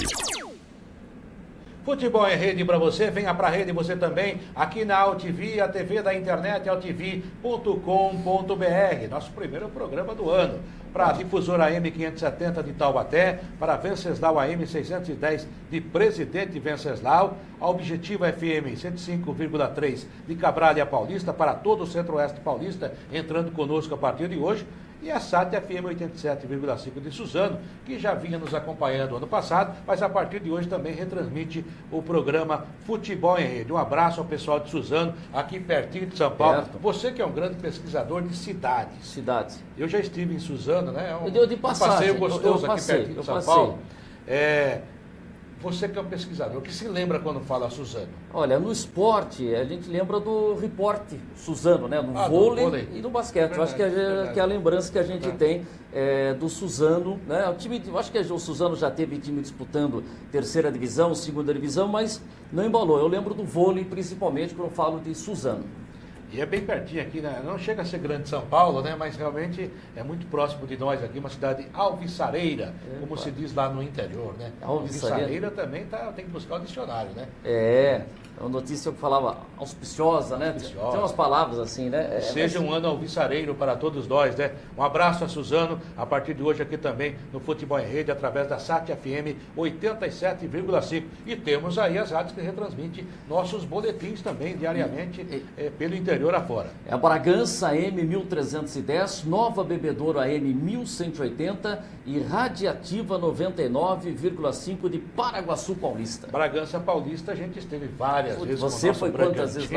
Futebol em rede para você, venha para a rede você também, aqui na AltV, a TV da internet, altv.com.br, nosso primeiro programa do ano. Para a difusora AM 570 de Taubaté, para a Venceslau AM 610 de Presidente Venceslau, a Objetivo FM 105,3 de Cabralha Paulista, para todo o Centro-Oeste Paulista, entrando conosco a partir de hoje. E a SAT FM 87,5 de Suzano, que já vinha nos acompanhando ano passado, mas a partir de hoje também retransmite o programa Futebol em Rede. Um abraço ao pessoal de Suzano, aqui pertinho de São Paulo. Certo. Você que é um grande pesquisador de cidades. Cidades. Eu já estive em Suzano, né? Eu dei de passagem. Um passeio gostoso eu aqui pertinho de São Paulo. Você que é um pesquisador, o que se lembra quando fala Suzano? Olha, no esporte, a gente lembra do repórter Suzano, né? No vôlei e no basquete. Verdade, eu acho que é a lembrança que a gente tem do Suzano, né? O time, eu acho que o Suzano já teve time disputando terceira divisão, segunda divisão, mas não embalou. Eu lembro do vôlei, principalmente, quando eu falo de Suzano. E é bem pertinho aqui, né? Não chega a ser grande São Paulo, né? Mas realmente é muito próximo de nós aqui, uma cidade alvissareira, como se diz lá no interior, né? Alvissareira também tem que buscar o dicionário, né? É uma notícia que falava auspiciosa, né? Tem umas palavras assim, né? Seja um ano alvissareiro para todos nós, né? Um abraço a Suzano, a partir de hoje aqui também no Futebol em Rede, através da SAT FM 87,5. E temos aí as rádios que retransmitem nossos boletins também, diariamente, pelo interior afora. É a Bragança AM 1310, Nova Bebedouro AM 1180 e Radiativa 99,5 de Paraguaçu Paulista. Bragança Paulista, a gente esteve várias vezes. Você foi quantas vezes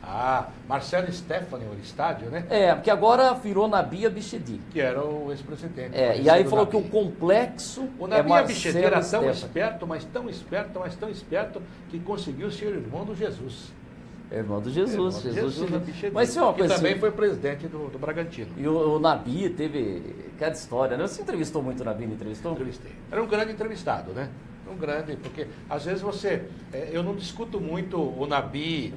lá? Marcelo Stefani, o estádio, né? Porque agora virou Nabia Bichedi. Que era o ex-presidente. E aí falou que o complexo o Nabia Bichedi era tão esperto, mas tão esperto, que conseguiu ser irmão do Jesus. Irmão do Jesus. Mas uma coisa, que também foi presidente do Bragantino. E o Nabi teve cada história, né? Você entrevistou muito o Nabi, não entrevistou? Entrevistei. Era um grande entrevistado, né? Um grande, porque às vezes eu não discuto muito o Nabi,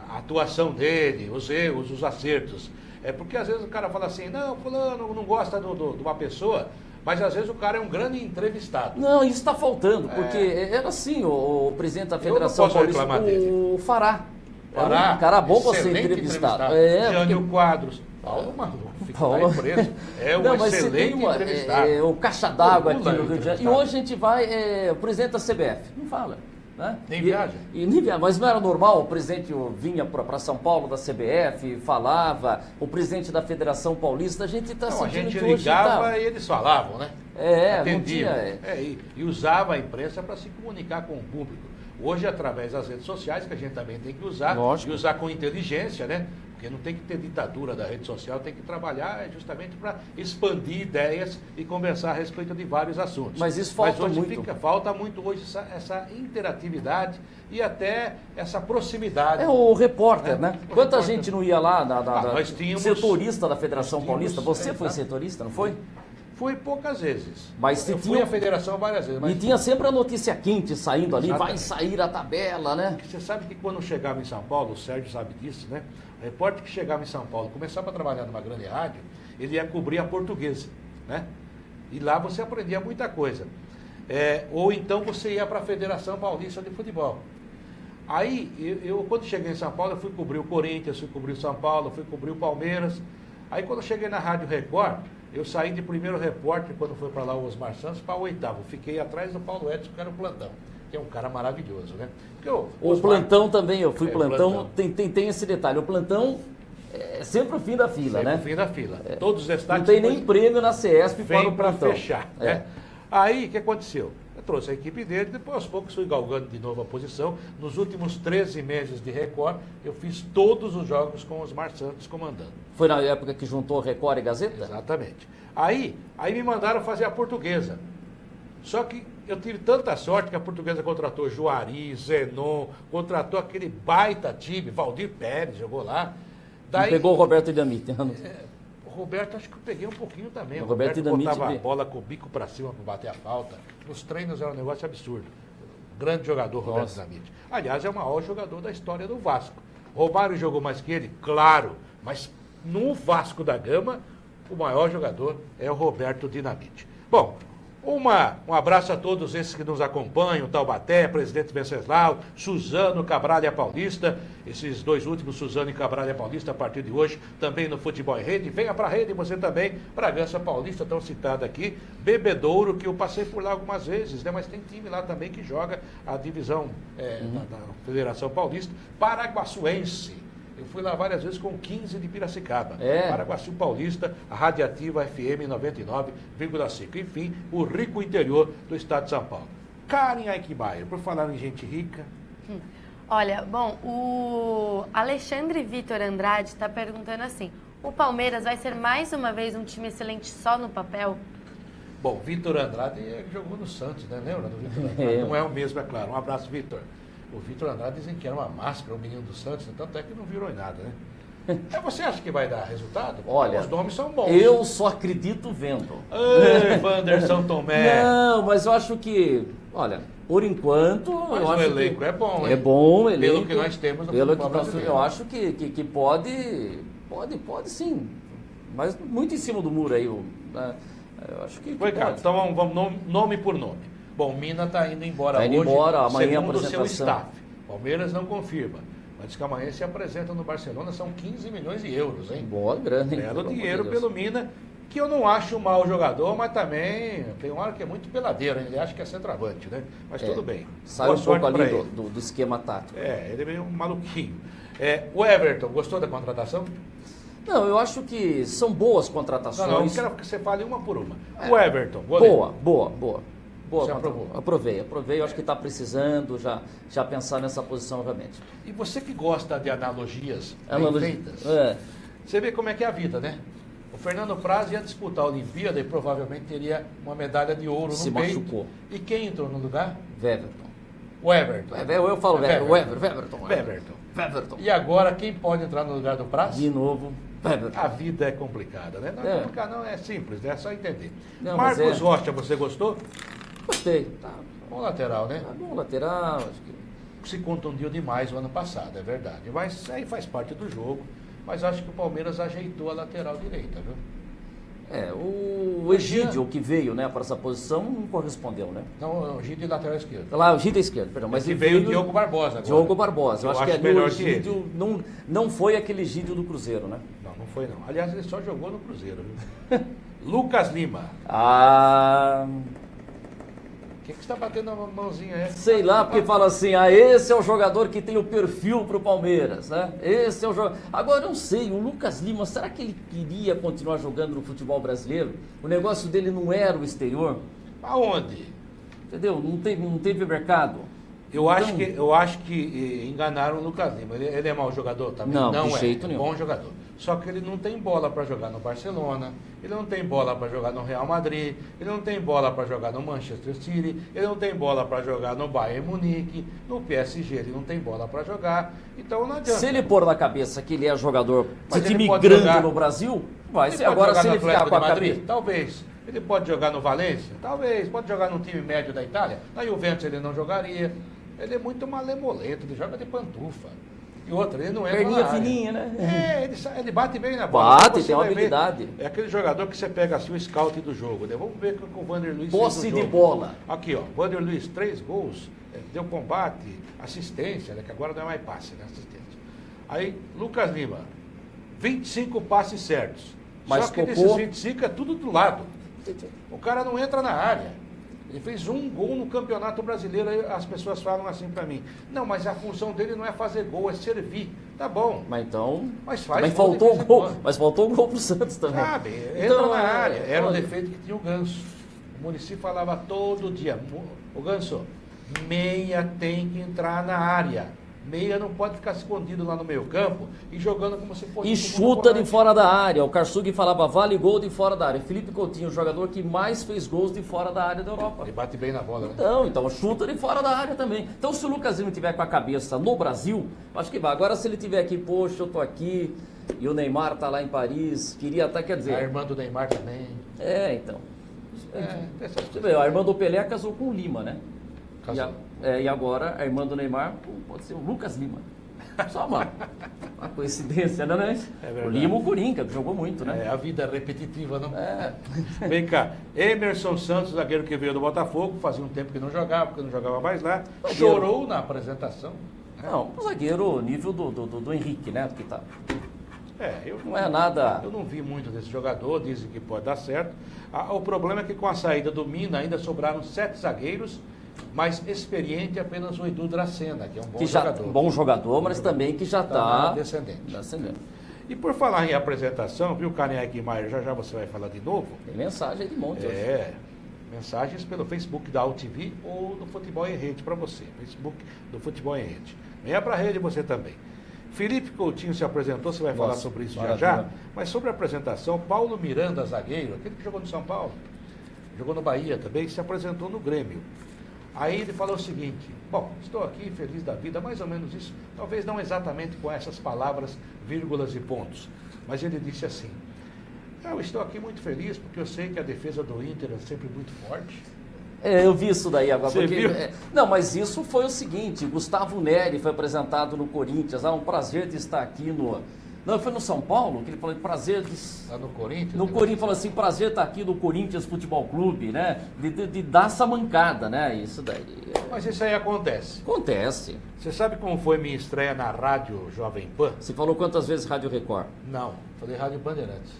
a atuação dele, os erros, os acertos. Porque às vezes o cara fala assim, não, fulano não gosta de uma pessoa, mas às vezes o cara é um grande entrevistado. Não, isso está faltando, porque era assim, o presidente da Federação Paulista, o Fará. Era um cara bom para ser entrevistado. Jânio Quadros. Paulo Maluf, preso. Excelente entrevistado. O Caixa d'Água aqui no Rio de Janeiro. E hoje a gente vai, o presidente da CBF, não fala. Né? Nem viaja. Nem viaja. Mas não era normal, o presidente vinha para São Paulo da CBF, falava, o presidente da Federação Paulista, a gente está sentindo que hoje... A gente ligava e eles falavam, né? Atendiam. E usava a imprensa para se comunicar com o público. Hoje, através das redes sociais, que a gente também tem que usar, e usar com inteligência, né? Porque não tem que ter ditadura da rede social, tem que trabalhar justamente para expandir ideias e conversar a respeito de vários assuntos. Mas isso falta hoje muito. Falta muito hoje essa interatividade e até essa proximidade. É o repórter, né? O Quanta repórter. gente não ia lá, nós tínhamos, setorista da Federação nós tínhamos, Paulista? Você foi setorista, não foi? Fui poucas vezes. Mas eu fui à federação várias vezes. E tinha sempre a notícia quente saindo ali, Exatamente. vai sair a tabela, né? Você sabe que quando chegava em São Paulo, o Sérgio sabe disso, né? O repórter que chegava em São Paulo, começava a trabalhar numa grande rádio, ele ia cobrir a Portuguesa, né? E lá você aprendia muita coisa. Ou então você ia para a Federação Paulista de Futebol. Aí, eu quando cheguei em São Paulo, eu fui cobrir o Corinthians, fui cobrir o São Paulo, fui cobrir o Palmeiras. Aí quando eu cheguei na Rádio Record, eu saí de primeiro repórter, quando foi para lá o Osmar Santos, para o 8º. Fiquei atrás do Paulo Edson, que era o plantão, que é um cara maravilhoso, né? O plantão também, eu fui plantão, tem esse detalhe, o plantão é sempre o fim da fila, sempre né? o fim da fila. Todos os destaques... Não tem nem prêmio na CESP para o plantão. Fechar, né? Aí, o que aconteceu? Eu trouxe a equipe dele, depois aos poucos fui galgando de novo a posição. Nos últimos 13 meses de Record, eu fiz todos os jogos com os Osmar Santos comandando. Foi na época que juntou Record e Gazeta? Exatamente. Aí me mandaram fazer a Portuguesa. Só que eu tive tanta sorte que a Portuguesa contratou Juari, Zenon, contratou aquele baita time, Valdir Pérez jogou lá. Daí, pegou o Roberto Dinamite. O Roberto, acho que eu peguei um pouquinho também. O Roberto botava a bola com o bico para cima para bater a falta. Nos treinos era um negócio absurdo. Grande jogador, Roberto Dinamite. Aliás, é o maior jogador da história do Vasco. Romário jogou mais que ele? Claro. Mas no Vasco da Gama, o maior jogador é o Roberto Dinamite. Bom, um abraço a todos esses que nos acompanham, Taubaté, Presidente Venceslau, Suzano, Cabralha Paulista, esses dois últimos, Suzano e Cabralha Paulista, a partir de hoje, também no Futebol em Rede. Venha para a rede, você também, Bragança Paulista, tão citado aqui, Bebedouro, que eu passei por lá algumas vezes, né? Mas tem time lá também que joga a divisão da Federação Paulista, Paraguaçuense. Eu fui lá várias vezes com 15 de Piracicaba. Paraguaçu Paulista, a Radiativa FM 99,5. Enfim, o rico interior do estado de São Paulo. Karen Eichmeier, por falar em gente rica. Olha, bom, o Alexandre Vitor Andrade está perguntando assim: o Palmeiras vai ser mais uma vez um time excelente só no papel? Bom, Vitor Andrade jogou no Santos, né? Lembra do Vitor Andrade? Não é o mesmo, é claro. Um abraço, Vitor. O Vitor Andrade dizem que era uma máscara, o menino do Santos, tanto é que não virou em nada, né? Você acha que vai dar resultado? Olha, os nomes são bons. Eu só acredito vendo. Ei, Wanderson Tomé. Não, mas eu acho que, olha, por enquanto... Mas eu o acho elenco que é bom, hein? É bom o elenco. Pelo que nós temos no futebol brasileiro. Eu acho que pode sim. Mas muito em cima do muro aí. Eu acho que Foi, cara, então vamos nome por nome. Bom, Mina está indo embora hoje, amanhã segundo a o seu apresentação. staff. Palmeiras não confirma, mas diz que amanhã se apresenta no Barcelona, são 15 milhões de euros, hein? Boa grana, hein? Belo dinheiro pelo Mina, que eu não acho um mau jogador, mas também tem uma hora que é muito peladeiro, hein? Ele acha que é centroavante, né? Mas tudo bem. Sai um pouco ali do esquema tático. Ele é meio maluquinho. O Everton, gostou da contratação? Não, eu acho que são boas contratações. Não, eu quero que você fale uma por uma. O Everton, goleiro. Boa. Você aprovou? Aprovei. Eu acho que está precisando já pensar nessa posição realmente. E você que gosta de analogias feitas, você vê como é que é a vida, né? O Fernando Praz ia disputar a Olimpíada e provavelmente teria uma medalha de ouro no peito. Machucou. E quem entrou no lugar? Weverton. O Everton. Eu falo Weverton. E agora quem pode entrar no lugar do Praz? De novo, Weverton. A vida é complicada, né? Não é complicado, não, é simples, né? É só entender. Não, Marcos Rocha, você gostou? Gostei. Bom lateral, né? Bom lateral, acho que... Se contundiu demais o ano passado, é verdade. Mas aí faz parte do jogo. Mas acho que o Palmeiras ajeitou a lateral direita, viu? O Egídio, que veio, né, para essa posição, não correspondeu, né? Não, o Egídio lateral esquerdo. O Egídio é esquerdo, perdão. Mas ele veio o Diogo Barbosa agora. Diogo Barbosa. Eu acho que ali melhor o Egídio não foi aquele Egídio do Cruzeiro, né? Não foi não. Aliás, ele só jogou no Cruzeiro, viu? Lucas Lima. O que você está batendo a mãozinha aí? Sei lá, porque fala assim, esse é o jogador que tem o perfil para o Palmeiras, né? Esse é o jogador... Agora, eu não sei, o Lucas Lima, será que ele queria continuar jogando no futebol brasileiro? O negócio dele não era o exterior? Aonde? Entendeu? Não teve mercado. Eu acho que enganaram o Lucas Lima. Ele é mau jogador também? Não, Não de jeito nenhum. Bom jogador. Só que ele não tem bola para jogar no Barcelona, ele não tem bola para jogar no Real Madrid, ele não tem bola para jogar no Manchester City, ele não tem bola para jogar no Bayern Munique, no PSG ele não tem bola para jogar, então não adianta. Se ele pôr na cabeça que ele é jogador de Mas time ele pode grande jogar- no Brasil, vai Ele ser. pode Agora jogar se no ele ficar Atlético com a de Madrid? cabeça... Talvez. Ele pode jogar no Valência? Talvez. Pode jogar no time médio da Itália? Na Juventus ele não jogaria. Ele é muito malemolento, ele joga de pantufa. E outra, ele não entra Perninha na área. fininha, né? Ele bate bem na bola. Bate, Você tem uma vai ver, habilidade. É aquele jogador que você pega assim o scout do jogo, né? Vamos ver o que o Vander Luiz Posse fez no de jogo. bola. Aqui, ó. Vander Luiz, 3 gols, deu combate, assistência, né? Que agora não é mais passe, né? Assistência. Aí, Lucas Lima, 25 passes certos. Mas Só que Cocô- desses 25 é tudo do lado. O cara não entra na área. Ele fez 1 gol no Campeonato Brasileiro, aí as pessoas falam assim pra mim. Não, mas a função dele não é fazer gol, é servir. Tá bom. Mas então... Mas faz Também gol de faltou vez o em gol. quando. Mas faltou o gol pro Santos também. Sabe, entra Então, na área. Era um olha, defeito que tinha o Ganso. O Muricy falava todo dia. O Ganso, meia tem que entrar na área. Meia não pode ficar escondido lá no meio campo e jogando como se fosse... E chuta de fora da área. O Karsug falava, vale gol de fora da área. Felipe Coutinho, o jogador que mais fez gols de fora da área da Europa. Ele bate bem na bola, né? Então chuta de fora da área também. Então se o Lucas Lima tiver com a cabeça no Brasil, acho que vai. Agora se ele tiver aqui, poxa, eu tô aqui e o Neymar tá lá em Paris, queria até, quer dizer... A irmã do Neymar também. Então. Essas Você vê, a irmã do Pelé casou com o Lima, né? Casou. E agora a irmã do Neymar pode ser o Lucas Lima. Só uma coincidência, né? É verdade. O Lima, o Coringa, que jogou muito, né? É, a vida é repetitiva, não? Vem cá, Emerson Santos, zagueiro que veio do Botafogo, fazia um tempo que não jogava, porque não jogava mais lá, chorou na apresentação. Não, o zagueiro nível do Henrique, né? Que tá. Não é nada... Eu não vi muito desse jogador, dizem que pode dar certo. O problema é que com a saída do Mina ainda sobraram 7 zagueiros, mas experiente apenas o Edu Dracena, que é um bom jogador. Bom jogador, mas também que já está descendente. E por falar em apresentação, viu, Karen Eckmeier, já você vai falar de novo? Tem mensagem de monte hoje. Mensagens pelo Facebook da AltV ou do Futebol em Rede para você. Facebook do Futebol em Rede. Venha para a rede você também. Felipe Coutinho se apresentou, você vai falar sobre isso já. Mas sobre a apresentação, Paulo Miranda, zagueiro, aquele que jogou no São Paulo, jogou no Bahia também, se apresentou no Grêmio. Aí ele falou o seguinte: bom, estou aqui feliz da vida, mais ou menos isso, talvez não exatamente com essas palavras, vírgulas e pontos, mas ele disse assim: eu estou aqui muito feliz porque eu sei que a defesa do Inter é sempre muito forte. Eu vi isso daí agora. Você viu? Não, mas isso foi o seguinte: Gustavo Neri foi apresentado no Corinthians. Um prazer de estar aqui no... Não, foi no São Paulo que ele falou prazer de... Lá no Corinthians? No Corinthians, falou assim, prazer estar aqui no Corinthians Futebol Clube, né? De dar essa mancada, né? Isso daí. Mas isso aí acontece. Acontece. Você sabe como foi minha estreia na Rádio Jovem Pan? Você falou quantas vezes Rádio Record? Não, falei Rádio Bandeirantes.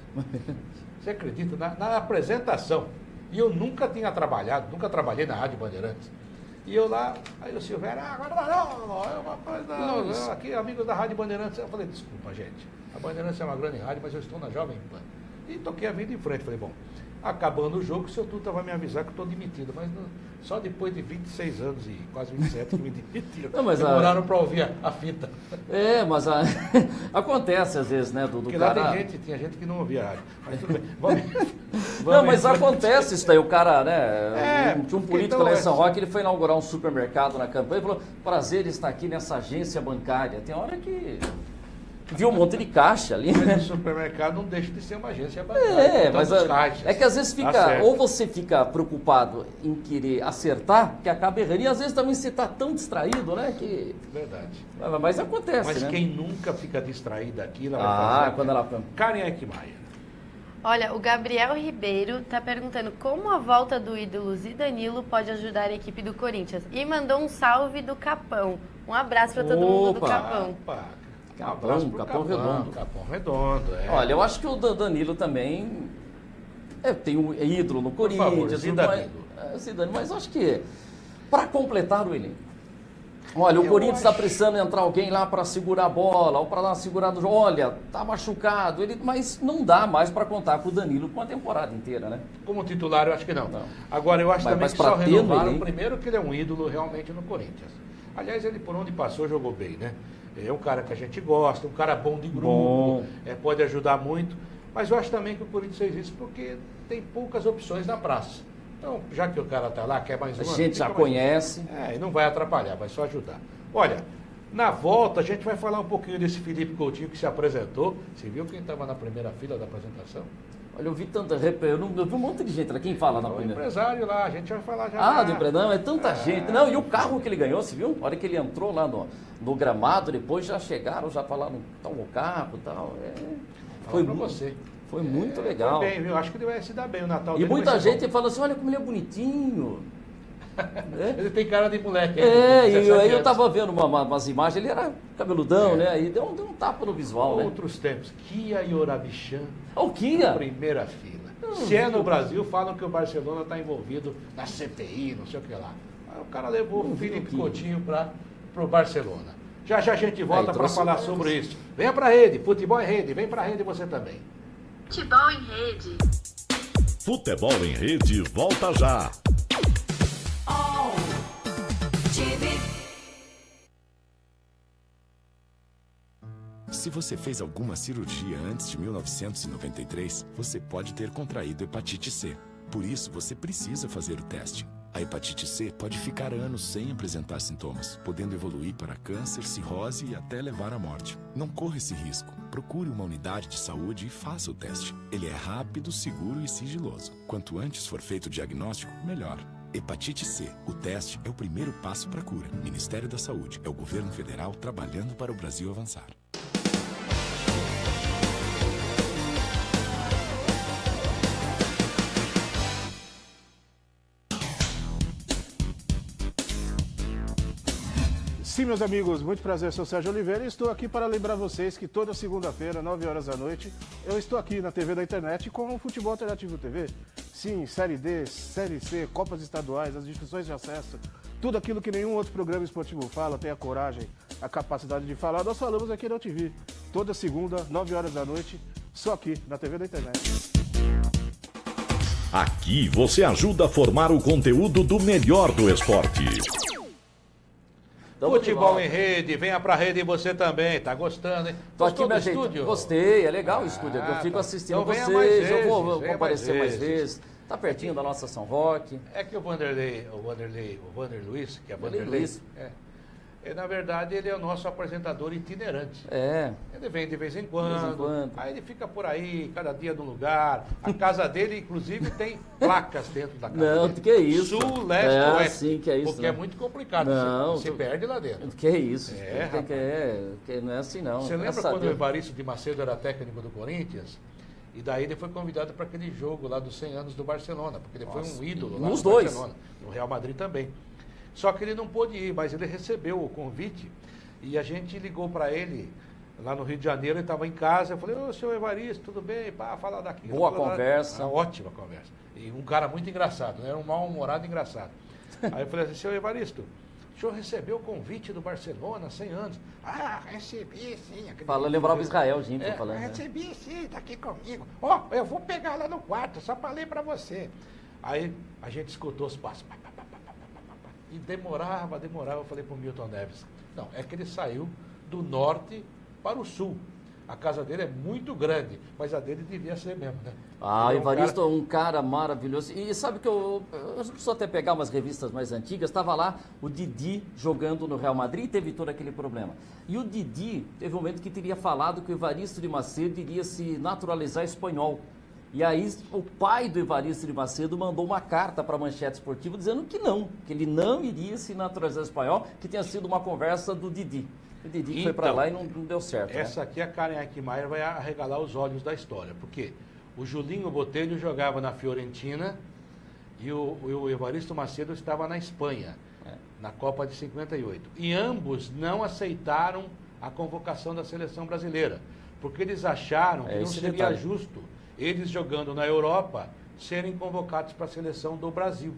Você acredita? Na apresentação. E eu nunca tinha trabalhado, nunca trabalhei na Rádio Bandeirantes. E eu lá, aí o Silvério, agora não, aqui amigos da Rádio Bandeirantes. Eu falei, desculpa, gente, a Bandeirantes é uma grande rádio, mas eu estou na Jovem Pan. E toquei a vida em frente. Falei, bom, acabando o jogo, o seu Tuta vai me avisar que eu estou demitido. Mas só depois de 26 anos e quase 27 que me demitiram. Não, mas demoraram para ouvir a fita. Mas acontece às vezes, né? Porque cara... lá tinha gente que não ouvia a rádio. Mas tudo bem, vamos não, mas acontece isso daí. O cara, né? Tinha um político então lá em São Roque, ele foi inaugurar um supermercado na campanha e falou: prazer estar aqui nessa agência bancária. Tem hora que viu um monte de caixa ali, né? Mas o supermercado não deixa de ser uma agência bancária. Mas é que às vezes fica, ou você fica preocupado em querer acertar, que acaba errando, e às vezes também você está tão distraído, né? Que... Verdade. Mas acontece, mas né? quem nunca fica distraído aqui, ela vai fazer. Quando ela... Karen Eckmeier. Olha, o Gabriel Ribeiro está perguntando como a volta do ídolo Zidanilo pode ajudar a equipe do Corinthians. E mandou um salve do Capão. Um abraço para todo mundo do Capão. Capão Redondo. Capão Redondo, Olha, eu acho que o Danilo também tem um ídolo no Corinthians. Zidanilo. Mas acho que para completar o elenco. Olha, o Corinthians está precisando entrar alguém lá para segurar a bola, ou para dar uma segurada no jogo. Olha, tá machucado, mas não dá mais para contar com o Danilo com a temporada inteira, né? Como titular, eu acho que não. Agora, eu acho também que só ter renovaram, primeiro, que ele é um ídolo realmente no Corinthians. Aliás, ele por onde passou jogou bem, né? É um cara que a gente gosta, um cara bom de grupo, pode ajudar muito. Mas eu acho também que o Corinthians fez isso porque tem poucas opções na praça. Então, já que o cara está lá, quer mais uma... A gente já conhece. E não vai atrapalhar, vai só ajudar. Olha, na volta a gente vai falar um pouquinho desse Felipe Coutinho que se apresentou. Você viu quem estava na primeira fila da apresentação? Olha, eu vi tanta... Eu vi um monte de gente lá. Quem fala na primeira? O empresário lá, a gente vai falar já. Do empresário, é tanta gente. Não, e o carro que ele ganhou, você viu? A hora que ele entrou lá no gramado, depois já chegaram, já falaram, tal, o carro e tal. Foi pra você. Foi muito legal. Foi bem, viu? Acho que ele vai se dar bem o Natal E dele. muita gente fala assim, olha como ele é bonitinho. Ele tem cara de moleque. E aí eu tava vendo umas imagens, ele era cabeludão, né? Aí deu um tapa no visual, Outros tempos. Kia e Orabichan. O Kia? Primeira fila. Se é no Brasil, falam que o Barcelona está envolvido na CPI, não sei o que lá. Aí o cara levou o Felipe Coutinho para o Barcelona. Já a gente volta para falar sobre isso. Venha para a rede, futebol em rede. Vem para a rede você também. Futebol em rede. Futebol em rede volta já. Se você fez alguma cirurgia antes de 1993, você pode ter contraído hepatite C. Por isso, você precisa fazer o teste. A hepatite C pode ficar anos sem apresentar sintomas, podendo evoluir para câncer, cirrose e até levar à morte. Não corra esse risco. Procure uma unidade de saúde e faça o teste. Ele é rápido, seguro e sigiloso. Quanto antes for feito o diagnóstico, melhor. Hepatite C. O teste é o primeiro passo para a cura. Ministério da Saúde. É o governo federal trabalhando para o Brasil avançar. Sim, meus amigos, muito prazer, sou Sérgio Oliveira e estou aqui para lembrar vocês que toda segunda-feira, 9 horas da noite, eu estou aqui na TV da internet com o Futebol Alternativo TV. Sim, Série D, Série C, Copas Estaduais, as discussões de acesso, tudo aquilo que nenhum outro programa esportivo fala, tem a coragem, a capacidade de falar, nós falamos aqui na UTV. Toda segunda, 9 horas da noite, só aqui na TV da internet. Aqui você ajuda a formar o conteúdo do melhor do esporte. Futebol em rede, venha pra rede você também, tá gostando, hein? Tô aqui na estúdio? Gostei, é legal o estúdio, eu fico assistindo então vocês, eu vou comparecer mais vezes. Tá pertinho da nossa São Roque. É que o Vanderlei Luiz, que é Vanderlei, Luiz. Na verdade, ele é o nosso apresentador itinerante. Ele vem de vez em quando, aí ele fica por aí, cada dia num lugar. A casa dele, inclusive, tem placas dentro da casa Não, dele. que isso. Sul, leste, oeste. Sim, que é isso. Porque é muito complicado, você perde lá dentro. Que isso. Que não é assim, não. Você lembra quando o Evaristo de Macedo era técnico do Corinthians? E daí ele foi convidado para aquele jogo lá dos 100 anos do Barcelona, porque ele foi um ídolo lá no Barcelona, no Real Madrid também. Só que ele não pôde ir, mas ele recebeu o convite e a gente ligou para ele lá no Rio de Janeiro, ele estava em casa, eu falei, ô, senhor Evaristo, tudo bem? Pá, fala daqui. Boa conversa. Ótima conversa. E um cara muito engraçado, né? Era um mal-humorado engraçado. Aí eu falei assim, senhor Evaristo, o senhor recebeu o convite do Barcelona, 100 anos. Ah, recebi sim. Lembrava Israel, gente, falando. Recebi sim, tá aqui comigo. Eu vou pegar lá no quarto, só para ler para você. Aí a gente escutou os passos. E demorava. Eu falei pro Milton Neves, não, é que ele saiu do norte para o sul. A casa dele é muito grande, mas a dele devia ser mesmo, né? Evaristo é um cara maravilhoso. E sabe que eu preciso até pegar umas revistas mais antigas, estava lá o Didi jogando no Real Madrid e teve todo aquele problema. E o Didi teve um momento que teria falado que o Evaristo de Macedo iria se naturalizar espanhol. E aí o pai do Evaristo de Macedo mandou uma carta para a Manchete Esportiva dizendo que ele não iria se naturalizar espanhol, que tinha sido uma conversa do Didi. O Didi foi para lá e não deu certo. Essa aqui, a Karen Eichmeier vai arregalar os olhos da história, porque o Julinho Botelho jogava na Fiorentina e o Evaristo Macedo estava na Espanha, na Copa de 58. E ambos não aceitaram a convocação da seleção brasileira, porque eles acharam que não seria justo eles jogando na Europa serem convocados para a seleção do Brasil.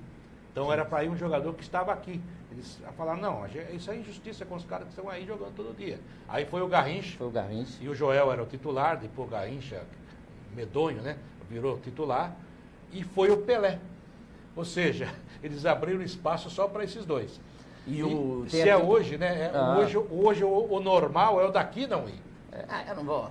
Então era para ir um jogador que estava aqui. Eles falaram, não, isso é injustiça com os caras que estão aí jogando todo dia. Aí foi o Garrincha. E o Joel era o titular, depois o Garrincha, medonho, né? Virou titular. E foi o Pelé. Ou seja, eles abriram espaço só para esses dois. Se é hoje, né? Hoje o normal é o daqui não ir. Eu não vou.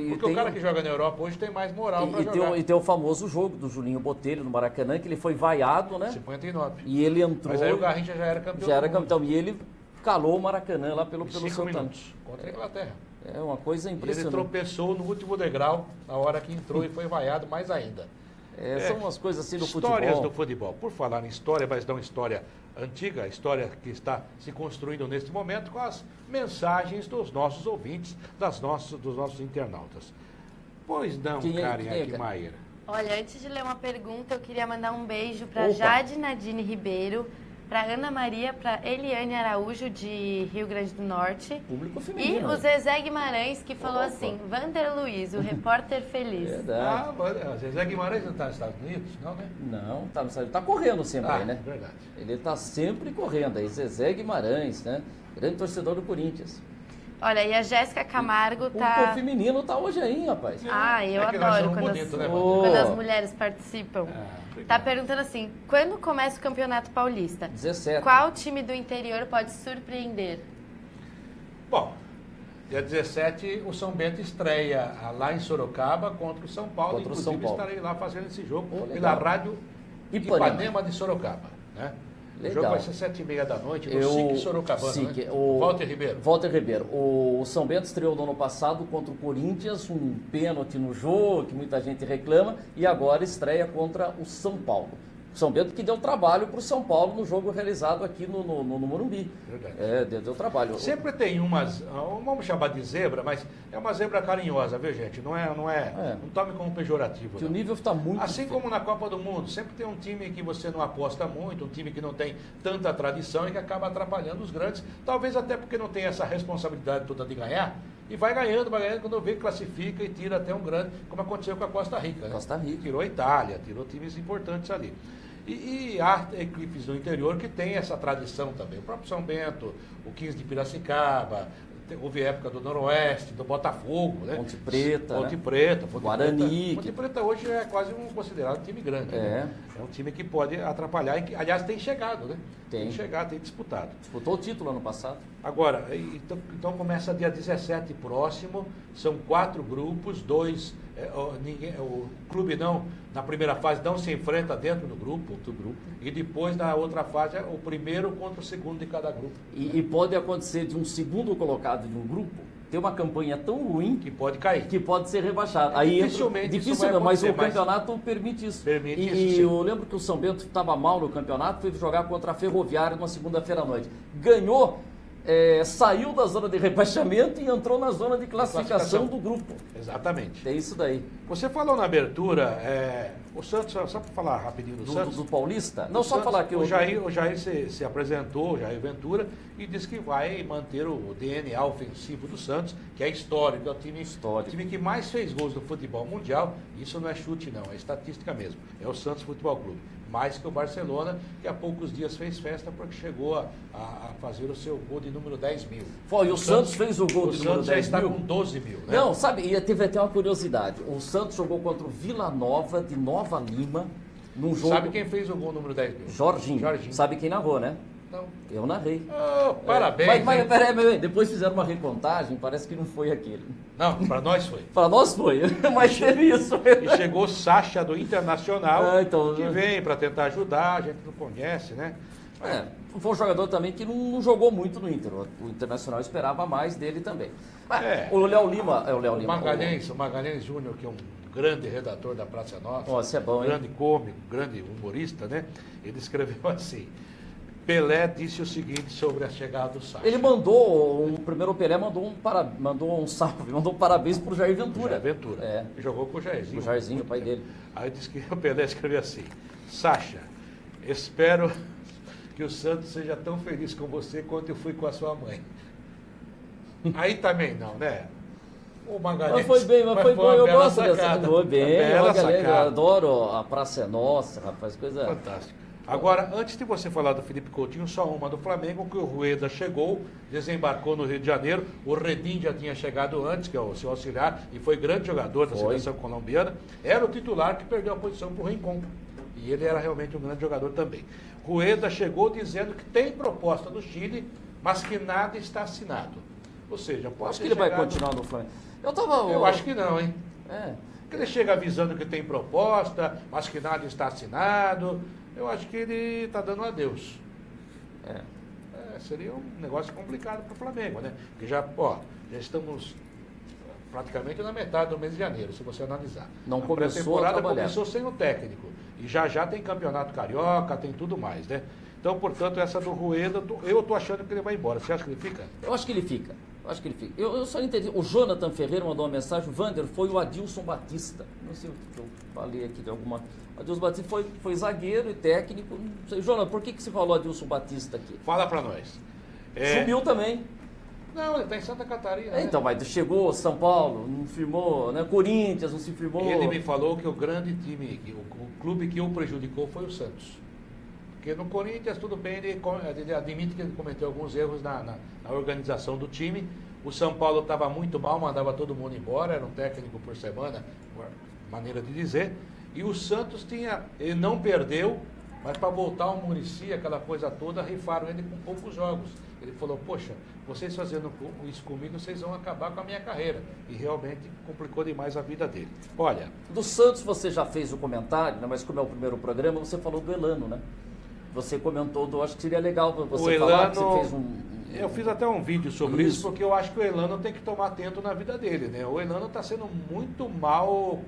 Porque o cara que joga na Europa hoje tem mais moral para jogar. E tem o famoso jogo do Julinho Botelho no Maracanã, que ele foi vaiado, né? 59. E ele entrou... Mas aí o Garrincha já era campeão. Já era campeão. E ele calou o Maracanã lá pelo 5 Santana. minutos contra a Inglaterra. É uma coisa impressionante. Ele tropeçou no último degrau, na hora que entrou e foi vaiado mais ainda. São umas coisas assim do futebol. Histórias do futebol. Por falar em história, mas não história antiga, a história que está se construindo neste momento com as mensagens dos nossos ouvintes, dos nossos internautas. Pois não, Karen Maia. Olha, antes de ler uma pergunta, eu queria mandar um beijo para Jade Nadine Ribeiro, para Ana Maria, para Eliane Araújo, de Rio Grande do Norte. Público feminino. E o Zezé Guimarães, que falou assim, Vander Luiz, o repórter feliz. Verdade. Zezé Guimarães não está nos Estados Unidos, não, né? Não, está nos Estados Unidos. Está correndo sempre aí, né? Verdade. Ele está sempre correndo aí. Zezé Guimarães, né? Grande torcedor do Corinthians. Olha, e a Jéssica Camargo tá... O feminino tá hoje aí, rapaz. Eu adoro quando as mulheres participam. Tá perguntando assim, quando começa o Campeonato Paulista? 17. Qual time do interior pode surpreender? Bom, dia 17 o São Bento estreia lá em Sorocaba contra o São Paulo. Inclusive estarei lá fazendo esse jogo pela Rádio Ipanema de Sorocaba, né? Legal. O jogo vai ser 7h30 da noite, no SIC Sorocabana, né? Walter Ribeiro. Walter Ribeiro. O São Bento estreou no ano passado contra o Corinthians, um pênalti no jogo, que muita gente reclama, e agora estreia contra o São Paulo. O São Bento que deu trabalho para o São Paulo no jogo realizado aqui no Morumbi. Verdade. Deu trabalho. Sempre tem umas, vamos chamar de zebra, mas é uma zebra carinhosa, viu, gente? Não tome como pejorativo. Que o nível está muito assim como na Copa do Mundo, sempre tem um time que você não aposta muito, um time que não tem tanta tradição e que acaba atrapalhando os grandes, talvez até porque não tem essa responsabilidade toda de ganhar. E vai ganhando, quando vê, classifica e tira até um grande, como aconteceu com a Costa Rica. Né? Costa Rica. Tirou a Itália, tirou times importantes ali. E há equipes do interior que tem essa tradição também. O próprio São Bento, o 15 de Piracicaba, houve época do Noroeste, do Botafogo, né? Ponte Preta, Guarani. Ponte Preta hoje é quase considerado um time grande. Né? É um time que pode atrapalhar, e que, aliás, tem chegado, né? Tem disputado. Disputou o título ano passado. Agora, então começa dia 17 próximo, são 4 grupos, 2... o clube na primeira fase não se enfrenta dentro do grupo, e depois na outra fase é o primeiro contra o segundo de cada grupo. E pode acontecer de um segundo colocado de um grupo ter uma campanha tão ruim que pode cair, que pode ser rebaixado. Aí dificilmente mas o campeonato permite isso. Eu lembro que o São Bento estava mal no campeonato, foi jogar contra a Ferroviária numa segunda-feira à noite. Ganhou. Saiu da zona de rebaixamento e entrou na zona de classificação do grupo. Exatamente. É isso daí. Você falou na abertura, o Santos, só para falar rapidinho do Santos. Do Paulista? Não, só falar que o Jair se apresentou, o Jair Ventura, e disse que vai manter o DNA ofensivo do Santos, que é histórico, é o time que mais fez gols no futebol mundial. Isso não é chute não, é estatística mesmo. É o Santos Futebol Clube. Mais que o Barcelona, que há poucos dias fez festa porque chegou a fazer o seu gol de número 10 mil. Foi, o Santos fez o gol de número 10 mil. O Santos já está com 12 mil. Né? Não, sabe, e teve até uma curiosidade. O Santos jogou contra o Vila Nova de Nova Lima, num jogo... Sabe quem fez o gol número 10 mil? Jorginho. Sabe quem narrou, né? Não. Eu narrei. Parabéns. Mas peraí, depois fizeram uma recontagem, parece que não foi aquele. Não, para nós foi. Para nós foi, mas teve isso. E chegou Sacha do Internacional, que vem para tentar ajudar, a gente não conhece, né? Foi um jogador também que não jogou muito no Inter. O Internacional esperava mais dele também. O Léo Lima... O Magalhães Júnior, que é um grande redator da Praça Nossa. Nossa, é bom, grande cômico, grande humorista, né? Ele escreveu assim... Pelé disse o seguinte sobre a chegada do Sacha. Ele mandou, primeiro o Pelé mandou um salve, mandou um parabéns para o Jair Ventura. Jogou com o Jairzinho. O Jairzinho, o pai dele. Aí disse que o Pelé escreveu assim: Sacha, espero que o Santos seja tão feliz com você quanto eu fui com a sua mãe. Aí também não, né? O Magalhães. Mas foi bem, foi bom, eu gosto dessa. Foi bem, eu adoro a Praça é Nossa, rapaz, coisa... Fantástica. Agora, antes de você falar do Felipe Coutinho, só uma do Flamengo, que o Rueda chegou, desembarcou no Rio de Janeiro, o Redin já tinha chegado antes, que é o seu auxiliar, e foi grande jogador da seleção colombiana, era o titular que perdeu a posição para o Rincon. E ele era realmente um grande jogador também. Rueda chegou dizendo que tem proposta do Chile, mas que nada está assinado. Ou seja, pode acho que ele vai continuar no Flamengo. Eu acho que não, hein? Porque ele chega avisando que tem proposta, mas que nada está assinado. Eu acho que ele está dando adeus. Seria um negócio complicado para o Flamengo, né? Porque já estamos praticamente na metade do mês de janeiro, se você analisar. Não a começou a temporada trabalhar. começou sem o técnico. E já tem campeonato carioca, tem tudo mais, né? Então, portanto, essa do Rueda, eu estou achando que ele vai embora. Você acha que ele fica? Eu acho que ele fica. Eu só entendi. O Jonathan Ferreira mandou uma mensagem, o Vander foi o Adilson Batista. Não sei o que eu falei aqui de alguma. Adilson Batista foi zagueiro e técnico. Não sei. Jonathan, por que você falou Adilson Batista aqui? Fala para nós. Subiu também. Não, ele está em Santa Catarina. Então, mas chegou São Paulo, não firmou, né? Corinthians não se firmou. Ele me falou que o grande time, o clube que o prejudicou foi o Santos. Porque no Corinthians, tudo bem, ele admite que ele cometeu alguns erros na organização do time. O São Paulo estava muito mal, mandava todo mundo embora, era um técnico por semana, maneira de dizer. E o Santos ele não perdeu, mas para voltar ao Muricy, aquela coisa toda, rifaram ele com poucos jogos. Ele falou, poxa, vocês fazendo isso comigo, vocês vão acabar com a minha carreira. E realmente complicou demais a vida dele. Olha... Do Santos você já fez o comentário, né? Mas como é o primeiro programa, você falou do Elano, né? Você comentou, acho que seria legal você falar que você fez Eu fiz até um vídeo sobre isso, porque eu acho que o Elano tem que tomar atento na vida dele, né? O Elano está sendo muito mal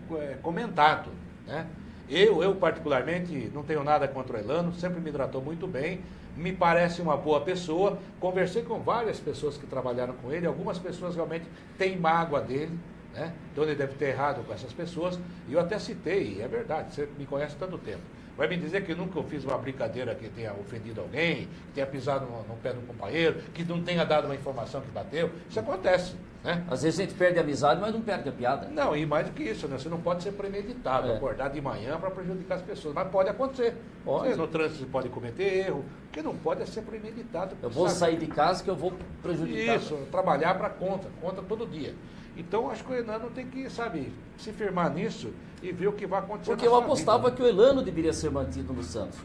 comentado, né? Eu particularmente não tenho nada contra o Elano, sempre me tratou muito bem, me parece uma boa pessoa. Conversei com várias pessoas que trabalharam com ele, algumas pessoas realmente têm mágoa dele, né? Então ele deve ter errado com essas pessoas, e eu até citei, é verdade, você me conhece há tanto tempo. Vai me dizer que nunca eu fiz uma brincadeira que tenha ofendido alguém, que tenha pisado no pé do companheiro, que não tenha dado uma informação que bateu. Isso acontece, né? Às vezes a gente perde a amizade, mas não perde a piada. Não, e mais do que isso, né? Você não pode ser premeditado, acordar de manhã para prejudicar as pessoas. Mas pode acontecer. Você, no trânsito você pode cometer erro. O que não pode é ser premeditado. Eu vou sair de casa que eu vou prejudicar. Isso, trabalhar para conta todo dia. Então, acho que o Elano tem que, se firmar nisso e ver o que vai acontecer. Porque eu apostava que o Elano deveria ser mantido no Santos.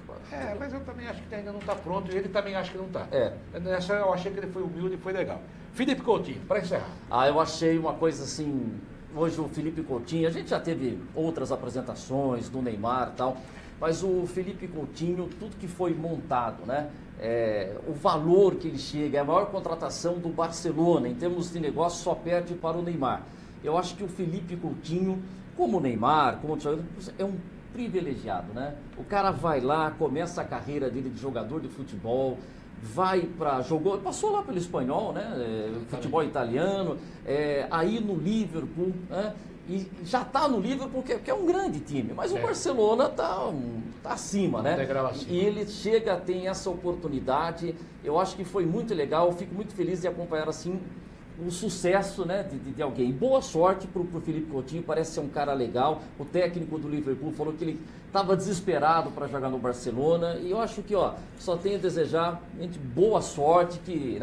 Mas eu também acho que ainda não está pronto e ele também acha que não está. Nessa eu achei que ele foi humilde e foi legal. Felipe Coutinho, para encerrar. Eu achei uma coisa assim, hoje o Felipe Coutinho, a gente já teve outras apresentações do Neymar e tal, mas o Felipe Coutinho, tudo que foi montado, né? O valor que ele chega, é a maior contratação do Barcelona, em termos de negócio, só perde para o Neymar. Eu acho que o Felipe Coutinho, como o Neymar, como o Thiago, é um privilegiado, né? O cara vai lá, começa a carreira dele de jogador de futebol, passou lá pelo espanhol, né? Futebol italiano, aí no Liverpool, né? E já está no Liverpool, porque é um grande time, mas o Barcelona está acima, né? E ele tem essa oportunidade, eu acho que foi muito legal, eu fico muito feliz de acompanhar assim o sucesso, né, de alguém. Boa sorte para o Felipe Coutinho, parece ser um cara legal. O técnico do Liverpool falou que ele estava desesperado para jogar no Barcelona, e eu acho que só tenho a desejar boa sorte, que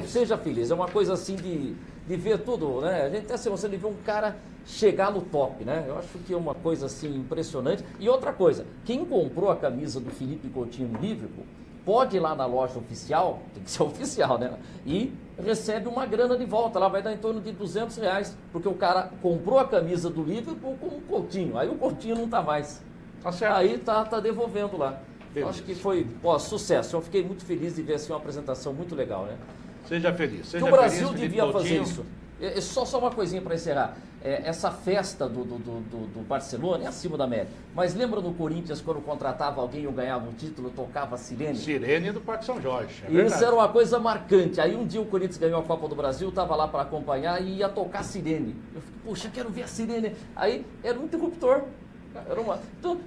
seja feliz. É uma coisa assim de ver tudo, né? A gente tem essa emoção de ver um cara chegar no top, né? Eu acho que é uma coisa assim impressionante. E outra coisa, quem comprou a camisa do Felipe Coutinho no Liverpool, pode ir lá na loja oficial, tem que ser oficial, né? E recebe uma grana de volta, lá vai dar em torno de R$200, porque o cara comprou a camisa do Liverpool com o Coutinho, aí o Coutinho não está mais. Tá certo. Aí tá devolvendo lá. Acho que foi sucesso. Eu fiquei muito feliz de ver assim, uma apresentação muito legal, né? Seja feliz. O Brasil devia fazer isso. Só uma coisinha para encerrar. Essa festa do Barcelona é acima da média. Mas lembra no Corinthians, quando contratava alguém ou ganhava um título, tocava a sirene? Sirene do Parque São Jorge. Isso era uma coisa marcante. Aí um dia o Corinthians ganhou a Copa do Brasil, estava lá para acompanhar e ia tocar a sirene. Eu fiquei, poxa, quero ver a sirene. Aí era um interruptor.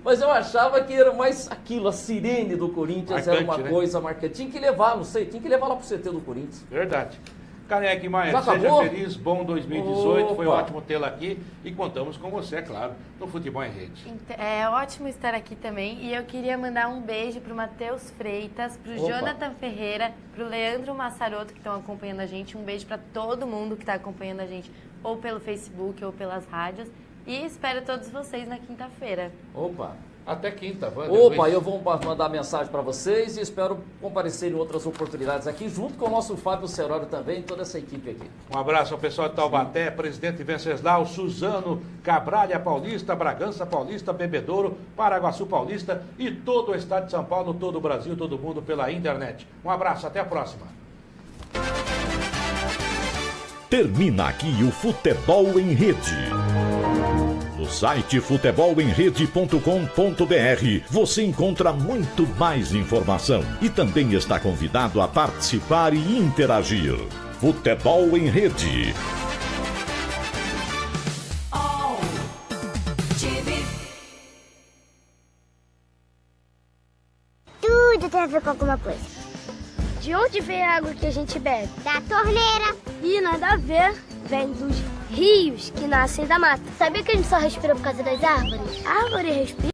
Mas eu achava que era mais aquilo, a sirene do Corinthians marcante, era uma coisa marcante. Tinha que levar, não sei, tinha que levar lá pro CT do Corinthians. Verdade. Caneque Maia, seja feliz, bom 2018, foi ótimo tê-la aqui e contamos com você, é claro, no Futebol em Rede. É ótimo estar aqui também e eu queria mandar um beijo pro Matheus Freitas, pro Jonathan Ferreira, pro Leandro Massaroto que estão acompanhando a gente, um beijo para todo mundo que está acompanhando a gente ou pelo Facebook ou pelas rádios E espero todos vocês na quinta-feira. Opa! Até quinta, Wander. Opa, eu vou mandar mensagem para vocês e espero comparecer em outras oportunidades aqui, junto com o nosso Fábio Serori também e toda essa equipe aqui. Um abraço ao pessoal de Taubaté, Presidente Venceslau, Suzano, Cabralha Paulista, Bragança Paulista, Bebedouro, Paraguaçu Paulista e todo o estado de São Paulo, todo o Brasil, todo mundo pela internet. Um abraço, até a próxima. Termina aqui o Futebol em Rede. No site futebolemrede.com.br você encontra muito mais informação e também está convidado a participar e interagir. Futebol em Rede. Tudo tem a ver com alguma coisa. De onde vem a água que a gente bebe? Da torneira. E nada a ver. Vem dos rios que nascem da mata. Sabia que a gente só respira por causa das árvores? A árvore respira?